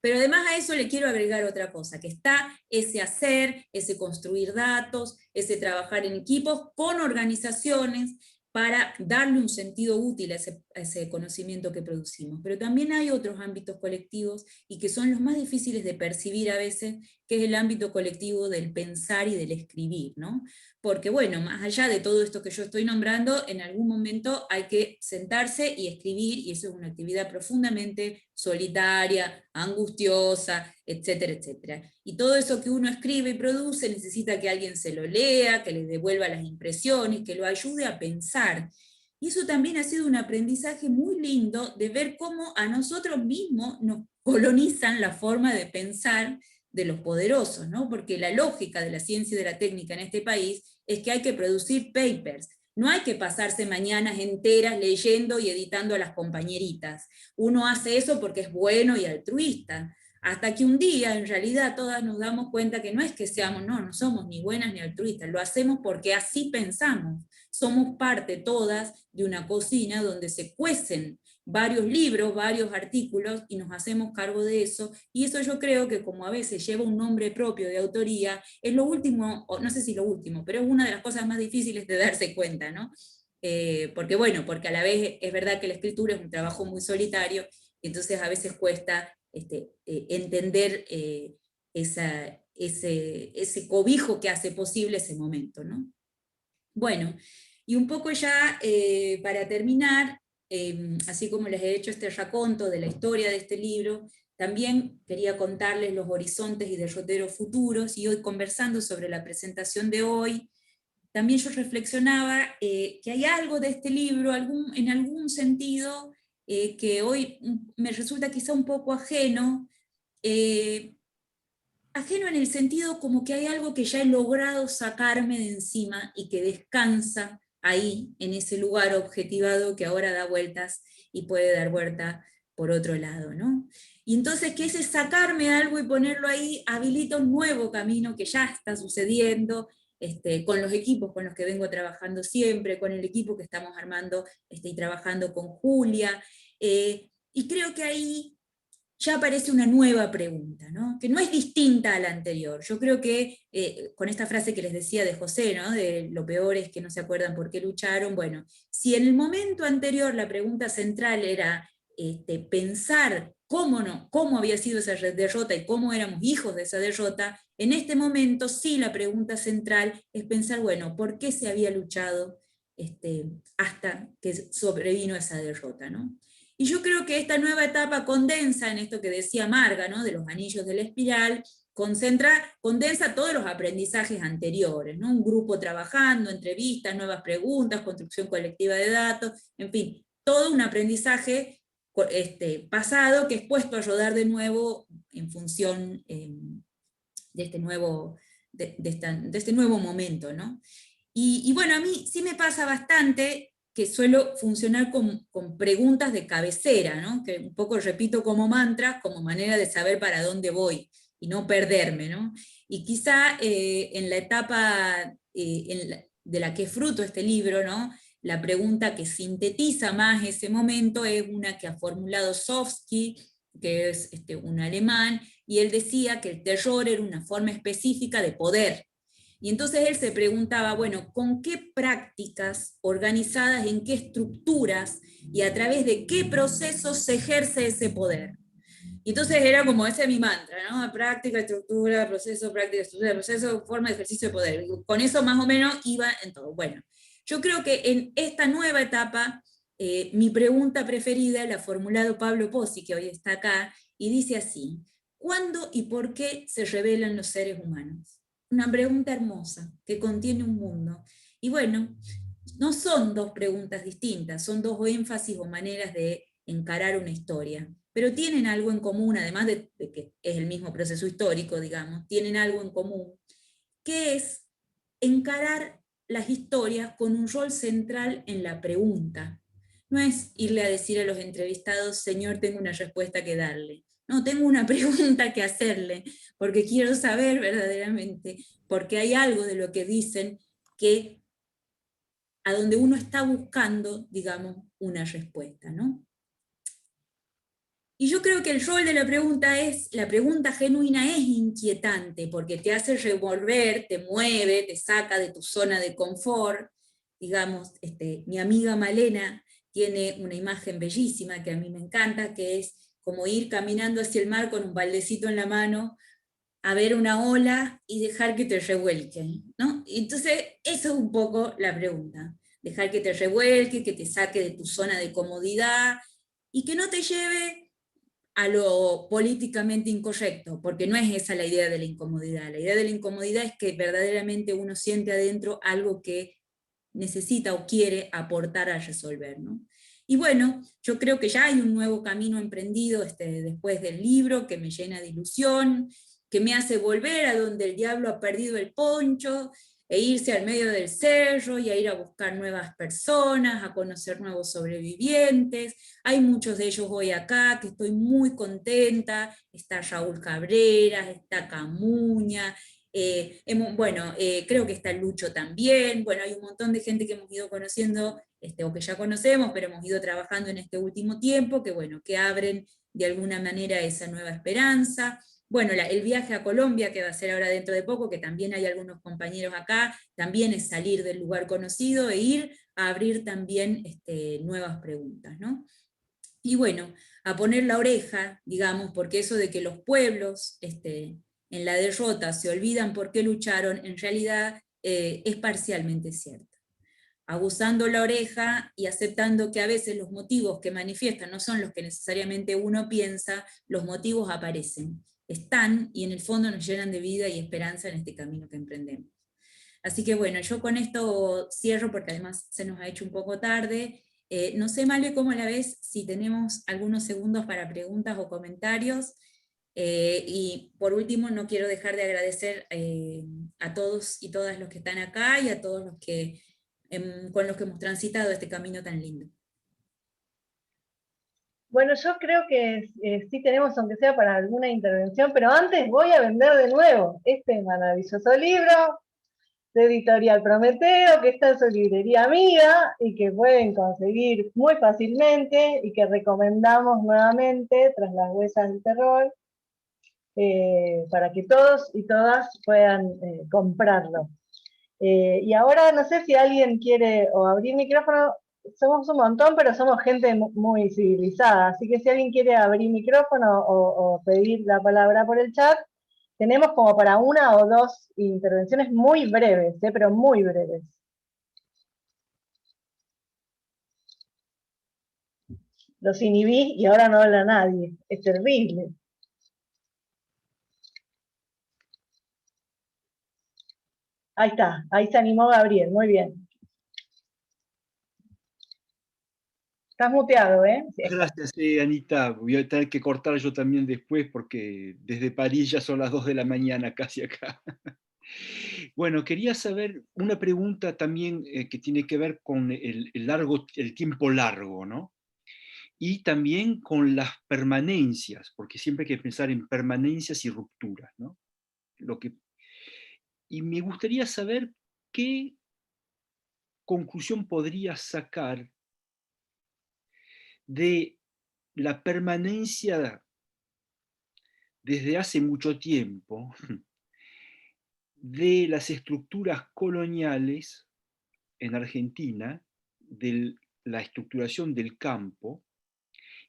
Pero además a eso le quiero agregar otra cosa, que está ese hacer, ese construir datos, ese trabajar en equipos con organizaciones para darle un sentido útil a ese conocimiento que producimos. Pero también hay otros ámbitos colectivos y que son los más difíciles de percibir a veces, que es el ámbito colectivo del pensar y del escribir, ¿no? Porque bueno, más allá de todo esto que yo estoy nombrando, en algún momento hay que sentarse y escribir, y eso es una actividad profundamente solitaria, angustiosa, etcétera, etcétera. Y todo eso que uno escribe y produce necesita que alguien se lo lea, que le devuelva las impresiones, que lo ayude a pensar. Y eso también ha sido un aprendizaje muy lindo de ver cómo a nosotros mismos nos colonizan la forma de pensar de los poderosos, ¿no? Porque la lógica de la ciencia y de la técnica en este país es que hay que producir papers, no hay que pasarse mañanas enteras leyendo y editando a las compañeritas. Uno hace eso porque es bueno y altruista. Hasta que un día, en realidad, todas nos damos cuenta que no es que seamos, no somos ni buenas ni altruistas, lo hacemos porque así pensamos. Somos parte todas de una cocina donde se cuecen varios libros, varios artículos, y nos hacemos cargo de eso, y eso yo creo que como a veces lleva un nombre propio de autoría, es lo último, o no sé si lo último, pero es una de las cosas más difíciles de darse cuenta, ¿no? Porque bueno, porque a la vez es verdad que la escritura es un trabajo muy solitario, entonces a veces cuesta entender ese cobijo que hace posible ese momento, ¿no? Bueno, y un poco ya para terminar, así como les he hecho este raconto de la historia de este libro, también quería contarles los horizontes y derroteros futuros, y hoy conversando sobre la presentación de hoy, también yo reflexionaba que hay algo de este libro, en algún sentido, que hoy me resulta quizá un poco ajeno, ajeno en el sentido como que hay algo que ya he logrado sacarme de encima y que descansa ahí, en ese lugar objetivado que ahora da vueltas y puede dar vuelta por otro lado, ¿no? Y entonces que ese sacarme algo y ponerlo ahí habilita un nuevo camino que ya está sucediendo, con los equipos con los que vengo trabajando siempre, con el equipo que estamos armando y trabajando con Julia, y creo que ahí ya aparece una nueva pregunta, ¿no? Que no es distinta a la anterior. Yo creo que con esta frase que les decía de José, ¿no? De lo peor es que no se acuerdan por qué lucharon, bueno, si en el momento anterior la pregunta central era pensar cómo había sido esa derrota y cómo éramos hijos de esa derrota, en este momento sí la pregunta central es pensar, bueno, ¿por qué se había luchado hasta que sobrevino esa derrota, ¿no? Y yo creo que esta nueva etapa condensa en esto que decía Marga, ¿no? De los anillos de la espiral, condensa todos los aprendizajes anteriores, ¿no? Un grupo trabajando, entrevistas, nuevas preguntas, construcción colectiva de datos, en fin, todo un aprendizaje pasado que es puesto a rodar de nuevo en función de este nuevo momento, ¿no? Y bueno, a mí sí me pasa bastante que suelo funcionar con preguntas de cabecera, ¿no? Que un poco repito como mantras, como manera de saber para dónde voy y no perderme, ¿no? Y quizá en la etapa de la que es fruto este libro, ¿no? La pregunta que sintetiza más ese momento es una que ha formulado Sofsky, que es un alemán, y él decía que el terror era una forma específica de poder. Y entonces él se preguntaba, bueno, ¿con qué prácticas organizadas, en qué estructuras y a través de qué procesos se ejerce ese poder? Y entonces era como ese es mi mantra, ¿no? Práctica, estructura, proceso, práctica, estructura, proceso, forma de ejercicio de poder. Y con eso más o menos iba en todo. Bueno, yo creo que en esta nueva etapa, mi pregunta preferida la ha formulado Pablo Pozzi, que hoy está acá, y dice así: ¿cuándo y por qué se revelan los seres humanos? Una pregunta hermosa, que contiene un mundo. Y bueno, no son dos preguntas distintas, son dos énfasis o maneras de encarar una historia, pero tienen algo en común, además de que es el mismo proceso histórico, digamos, tienen algo en común, que es encarar las historias con un rol central en la pregunta. No es irle a decir a los entrevistados, señor, tengo una respuesta que darle. No, tengo una pregunta que hacerle, porque quiero saber verdaderamente, porque hay algo de lo que dicen que a donde uno está buscando, digamos, una respuesta, ¿no? Y yo creo que el rol de la pregunta genuina es inquietante, porque te hace revolver, te mueve, te saca de tu zona de confort. Digamos, mi amiga Malena tiene una imagen bellísima que a mí me encanta, que es como ir caminando hacia el mar con un baldecito en la mano, a ver una ola y dejar que te revuelque, ¿no? Entonces, eso es un poco la pregunta. Dejar que te revuelque, que te saque de tu zona de comodidad, y que no te lleve a lo políticamente incorrecto, porque no es esa la idea de la incomodidad. La idea de la incomodidad es que verdaderamente uno siente adentro algo que necesita o quiere aportar a resolver, ¿no? Y bueno, yo creo que ya hay un nuevo camino emprendido después del libro, que me llena de ilusión, que me hace volver a donde el diablo ha perdido el poncho, e irse al medio del cerro y a ir a buscar nuevas personas, a conocer nuevos sobrevivientes. Hay muchos de ellos hoy acá, que estoy muy contenta. Está Raúl Cabreras, está Camuña, creo que está Lucho también. Bueno, hay un montón de gente que hemos ido conociendo, o que ya conocemos, pero hemos ido trabajando en este último tiempo, que abren de alguna manera esa nueva esperanza. Bueno, el viaje a Colombia, que va a ser ahora dentro de poco, que también hay algunos compañeros acá, también es salir del lugar conocido e ir a abrir también nuevas preguntas, ¿no? Y bueno, a poner la oreja, digamos, porque eso de que los pueblos en la derrota se olvidan por qué lucharon, en realidad es parcialmente cierto. Abusando la oreja y aceptando que a veces los motivos que manifiestan no son los que necesariamente uno piensa, los motivos aparecen, están y en el fondo nos llenan de vida y esperanza en este camino que emprendemos. Así que bueno, yo con esto cierro porque además se nos ha hecho un poco tarde. No sé, Male, cómo la ves, si tenemos algunos segundos para preguntas o comentarios. Y por último, no quiero dejar de agradecer a todos y todas los que están acá y a todos los que con los que hemos transitado este camino tan lindo. Bueno, yo creo que sí tenemos, aunque sea para alguna intervención, pero antes voy a vender de nuevo este maravilloso libro de Editorial Prometeo, que está en su librería amiga y que pueden conseguir muy fácilmente y que recomendamos nuevamente, Tras las huellas del terror, para que todos y todas puedan comprarlo. Y ahora no sé si alguien quiere o abrir micrófono. Somos un montón, pero somos gente muy civilizada, así que si alguien quiere abrir micrófono o pedir la palabra por el chat, tenemos como para una o dos intervenciones muy breves, pero muy breves. Los inhibí y ahora no habla nadie, es terrible. Ahí está, ahí se animó Gabriel, muy bien. Estás muteado, ¿eh? Gracias, Anita. Voy a tener que cortar yo también después porque desde París ya son las 2 de la mañana casi acá. Bueno, quería saber una pregunta también que tiene que ver con el tiempo largo, ¿no? Y también con las permanencias, porque siempre hay que pensar en permanencias y rupturas, ¿no? Y me gustaría saber qué conclusión podría sacar de la permanencia desde hace mucho tiempo de las estructuras coloniales en Argentina, de la estructuración del campo,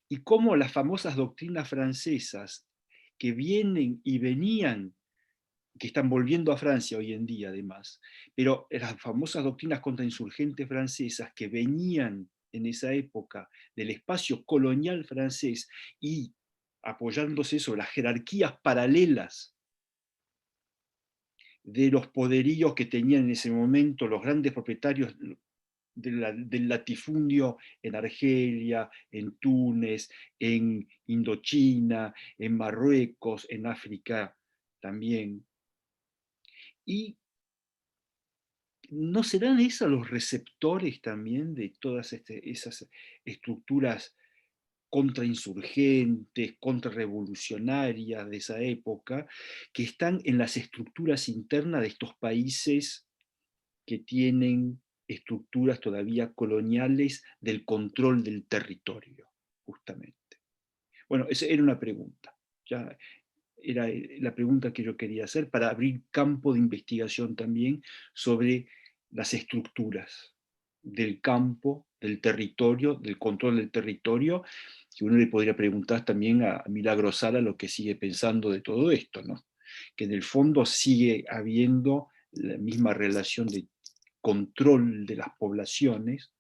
y cómo las famosas doctrinas francesas que vienen y venían, que están volviendo a Francia hoy en día además, pero las famosas doctrinas contrainsurgentes francesas que venían en esa época del espacio colonial francés y apoyándose sobre las jerarquías paralelas de los poderíos que tenían en ese momento los grandes propietarios del latifundio en Argelia, en Túnez, en Indochina, en Marruecos, en África también. Y ¿no serán esos los receptores también de todas esas estructuras contrainsurgentes, contrarrevolucionarias de esa época, que están en las estructuras internas de estos países que tienen estructuras todavía coloniales del control del territorio, justamente? Bueno, esa era una pregunta. Ya era la pregunta que yo quería hacer para abrir campo de investigación también sobre las estructuras del campo, del territorio, del control del territorio, que uno le podría preguntar también a Milagro Sala lo que sigue pensando de todo esto, ¿no? Que en el fondo sigue habiendo la misma relación de control de las poblaciones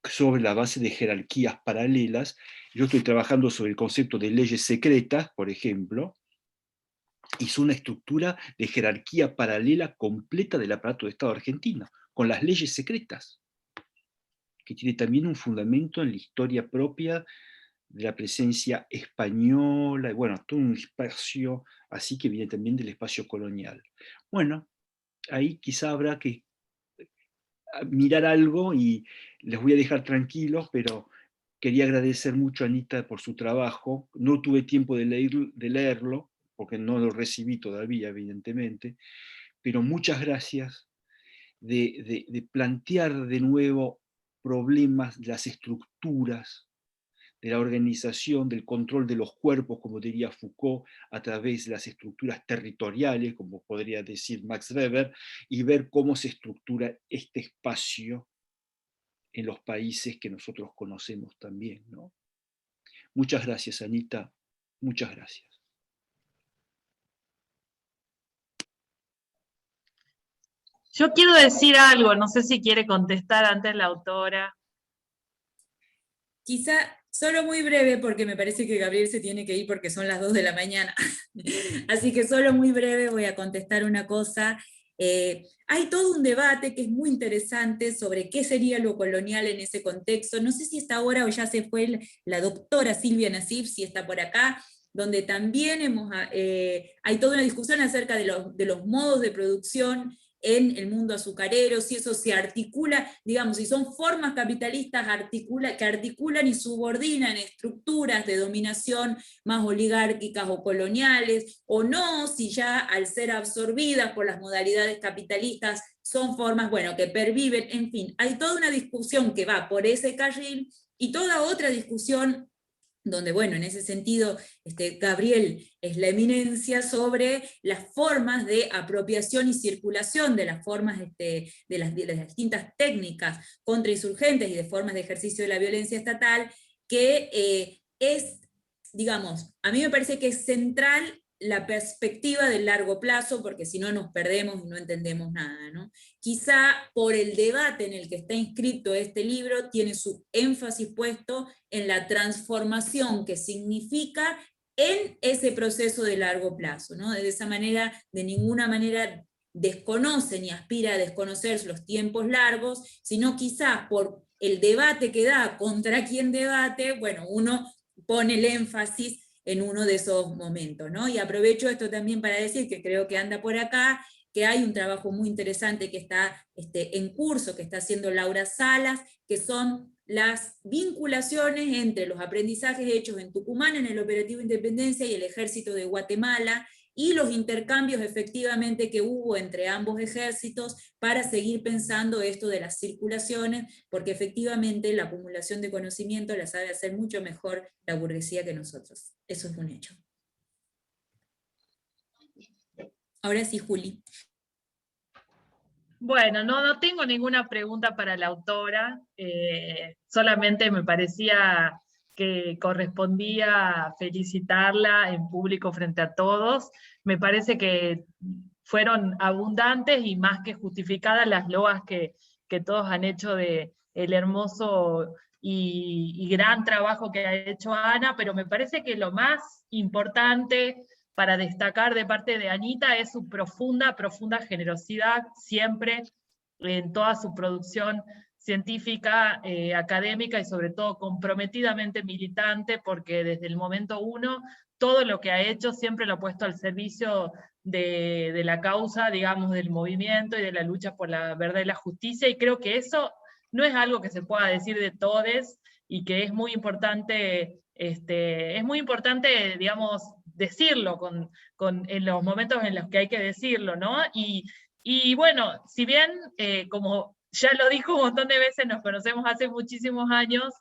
sobre la base de jerarquías paralelas. Yo estoy trabajando sobre el concepto de leyes secretas, por ejemplo, y es una estructura de jerarquía paralela completa del aparato de Estado argentino, con las leyes secretas, que tiene también un fundamento en la historia propia de la presencia española, y bueno, todo un espacio así que viene también del espacio colonial. Bueno, ahí quizá habrá que mirar algo y les voy a dejar tranquilos, pero quería agradecer mucho a Anita por su trabajo. No tuve tiempo de leerlo, porque no lo recibí todavía, evidentemente, pero muchas gracias de plantear de nuevo problemas de las estructuras, de la organización, del control de los cuerpos, como diría Foucault, a través de las estructuras territoriales, como podría decir Max Weber, y ver cómo se estructura este espacio en los países que nosotros conocemos también, ¿no? Muchas gracias, Anita. Muchas gracias. Yo quiero decir algo, no sé si quiere contestar antes la autora. Quizá solo muy breve, porque me parece que Gabriel se tiene que ir porque son las 2 de la mañana. Así que solo muy breve voy a contestar una cosa. Hay todo un debate que es muy interesante sobre qué sería lo colonial en ese contexto. No sé si está ahora o ya se fue la doctora Silvia Nassif, si está por acá, donde también hay toda una discusión acerca de los modos de producción en el mundo azucarero, si eso se articula, digamos, si son formas capitalistas que articulan y subordinan estructuras de dominación más oligárquicas o coloniales, o no, si ya al ser absorbidas por las modalidades capitalistas son formas, bueno, que perviven, en fin, hay toda una discusión que va por ese carril y toda otra discusión donde, bueno, en ese sentido, Gabriel es la eminencia sobre las formas de apropiación y circulación de las formas de las distintas técnicas contrainsurgentes y de formas de ejercicio de la violencia estatal, que es, digamos, a mí me parece que es central la perspectiva del largo plazo, porque si no nos perdemos y no entendemos nada, ¿no? Quizá por el debate en el que está inscrito este libro, tiene su énfasis puesto en la transformación que significa en ese proceso de largo plazo, ¿no? De esa manera, de ninguna manera desconoce ni aspira a desconocer los tiempos largos, sino quizás por el debate que da contra quien debate, bueno, uno pone el énfasis en uno de esos momentos, ¿no? Y aprovecho esto también para decir que creo que anda por acá, que hay un trabajo muy interesante que está en curso, que está haciendo Laura Salas, que son las vinculaciones entre los aprendizajes hechos en Tucumán, en el Operativo Independencia y el Ejército de Guatemala, y los intercambios efectivamente que hubo entre ambos ejércitos para seguir pensando esto de las circulaciones, porque efectivamente la acumulación de conocimiento la sabe hacer mucho mejor la burguesía que nosotros. Eso es un hecho. Ahora sí, Juli. Bueno, no tengo ninguna pregunta para la autora, solamente me parecía que correspondía felicitarla en público frente a todos. Me parece que fueron abundantes y más que justificadas las loas que todos han hecho de el hermoso y gran trabajo que ha hecho Ana, pero me parece que lo más importante para destacar de parte de Anita es su profunda generosidad siempre en toda su producción científica, académica y sobre todo comprometidamente militante, porque desde el momento uno todo lo que ha hecho siempre lo ha puesto al servicio de la causa, digamos, del movimiento y de la lucha por la verdad y la justicia, y creo que eso no es algo que se pueda decir de todes, y que es muy importante, digamos, decirlo en los momentos en los que hay que decirlo, ¿no? Y bueno, si bien, como ya lo dijo un montón de veces, nos conocemos hace muchísimos años,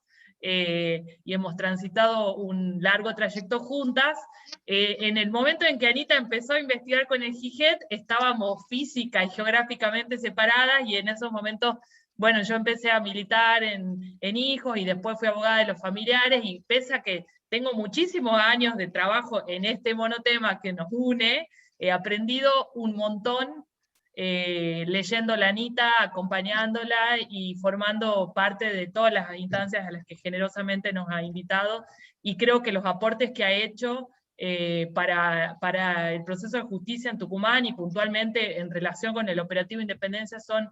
y hemos transitado un largo trayecto juntas, en el momento en que Anita empezó a investigar con el GIGET, estábamos física y geográficamente separadas, y en esos momentos, bueno, yo empecé a militar en hijos, y después fui abogada de los familiares, y pese a que tengo muchísimos años de trabajo en este monotema que nos une, he aprendido un montón, leyendo a Anita, acompañándola y formando parte de todas las instancias a las que generosamente nos ha invitado, y creo que los aportes que ha hecho para el proceso de justicia en Tucumán y puntualmente en relación con el Operativo Independencia son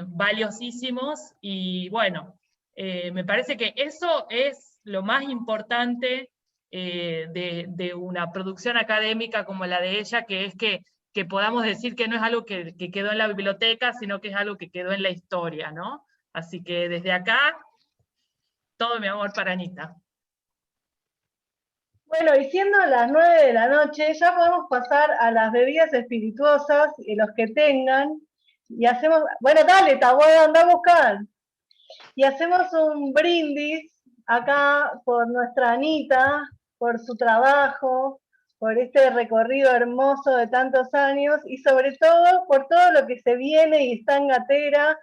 valiosísimos, y bueno, me parece que eso es lo más importante de una producción académica como la de ella, que es que que podamos decir que no es algo que quedó en la biblioteca, sino que es algo que quedó en la historia, ¿no? Así que desde acá, todo mi amor para Anita. Bueno, y siendo las 9 de la noche, ya podemos pasar a las bebidas espirituosas, y los que tengan, y hacemos, bueno, dale, Taboada, anda a buscar. Y hacemos un brindis acá por nuestra Anita, por su trabajo, por este recorrido hermoso de tantos años, y sobre todo por todo lo que se viene y está en gatera,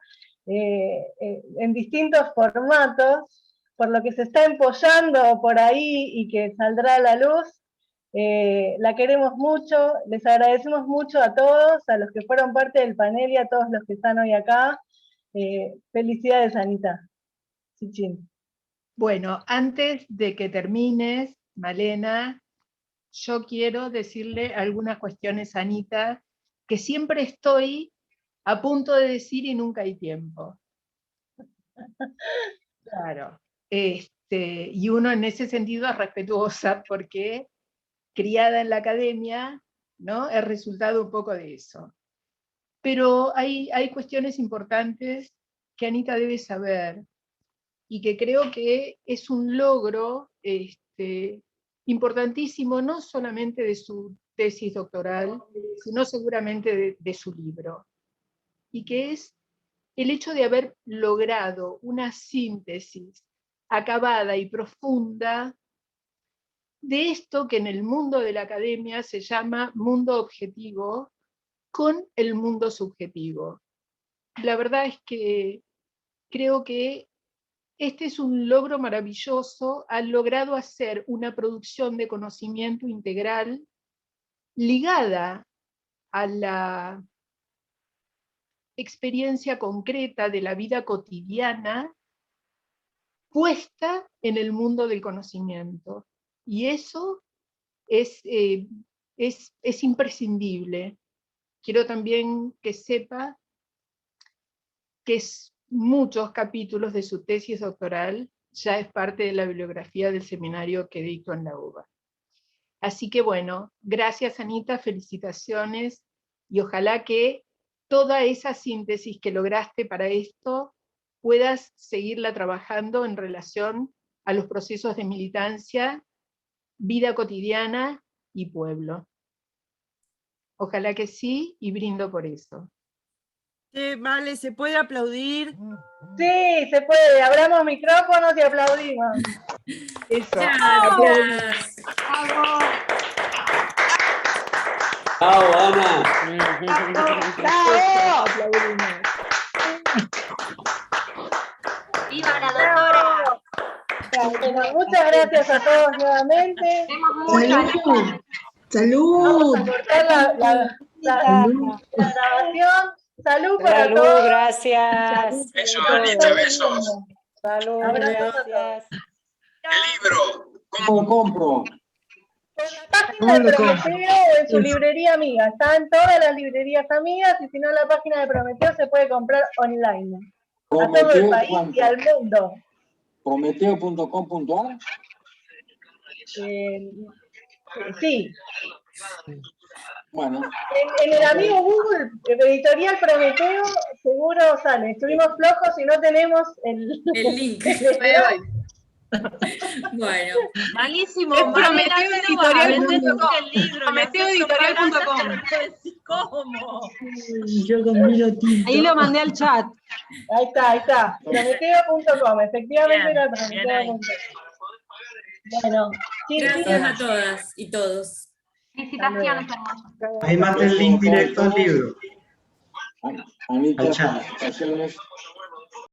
en distintos formatos, por lo que se está empollando por ahí y que saldrá a la luz. La queremos mucho, les agradecemos mucho a todos, a los que fueron parte del panel y a todos los que están hoy acá. Felicidades, Anita. Chichín. Bueno, antes de que termines, Malena, yo quiero decirle algunas cuestiones a Anita que siempre estoy a punto de decir y nunca hay tiempo. Claro. Y uno en ese sentido es respetuosa porque criada en la academia, ¿no? Es resultado un poco de eso. Pero hay cuestiones importantes que Anita debe saber y que creo que es un logro importantísimo, no solamente de su tesis doctoral, sino seguramente de su libro, y que es el hecho de haber logrado una síntesis acabada y profunda de esto que en el mundo de la academia se llama mundo objetivo con el mundo subjetivo. La verdad es que creo que este es un logro maravilloso. Han logrado hacer una producción de conocimiento integral ligada a la experiencia concreta de la vida cotidiana puesta en el mundo del conocimiento. Y eso es imprescindible. Quiero también que sepa que muchos capítulos de su tesis doctoral ya es parte de la bibliografía del seminario que dictó en la UBA. Así que bueno, gracias Anita, felicitaciones, y ojalá que toda esa síntesis que lograste para esto puedas seguirla trabajando en relación a los procesos de militancia, vida cotidiana y pueblo. Ojalá que sí, y brindo por eso. Vale, ¿se puede aplaudir? Sí, se puede. Abramos micrófonos y aplaudimos. Eso. Gracias. ¡Bravo, Ana! ¡Bravo! Aplaudimos. ¡Viva la doctora! Bueno, muchas gracias a todos nuevamente. ¡Salud! Vamos a cortar la grabación. Salud para todos. Salud, gracias. Eso, Anita, besos. Salud, gracias. El libro. ¿Cómo compro? En la página de Prometeo o en su librería amiga. Está en todas las librerías amigas, y si no en la página de Prometeo se puede comprar online. A todo el país y al mundo. ¿Prometeo.com.ar? Sí. Bueno. En el amigo Google, editorial Prometeo, seguro sale. Estuvimos flojos y no tenemos el link. Bueno. Malísimo. Es prometeoeditorial.com. ¿Cómo? Yo con vino tinto. Ahí lo mandé al chat. Ahí está. Prometeo.com, efectivamente era prometeo.com. Bueno, gracias a todas y todos. Felicitaciones, hermoso. Ahí mandé el link directo al libro. Anita, felicitaciones.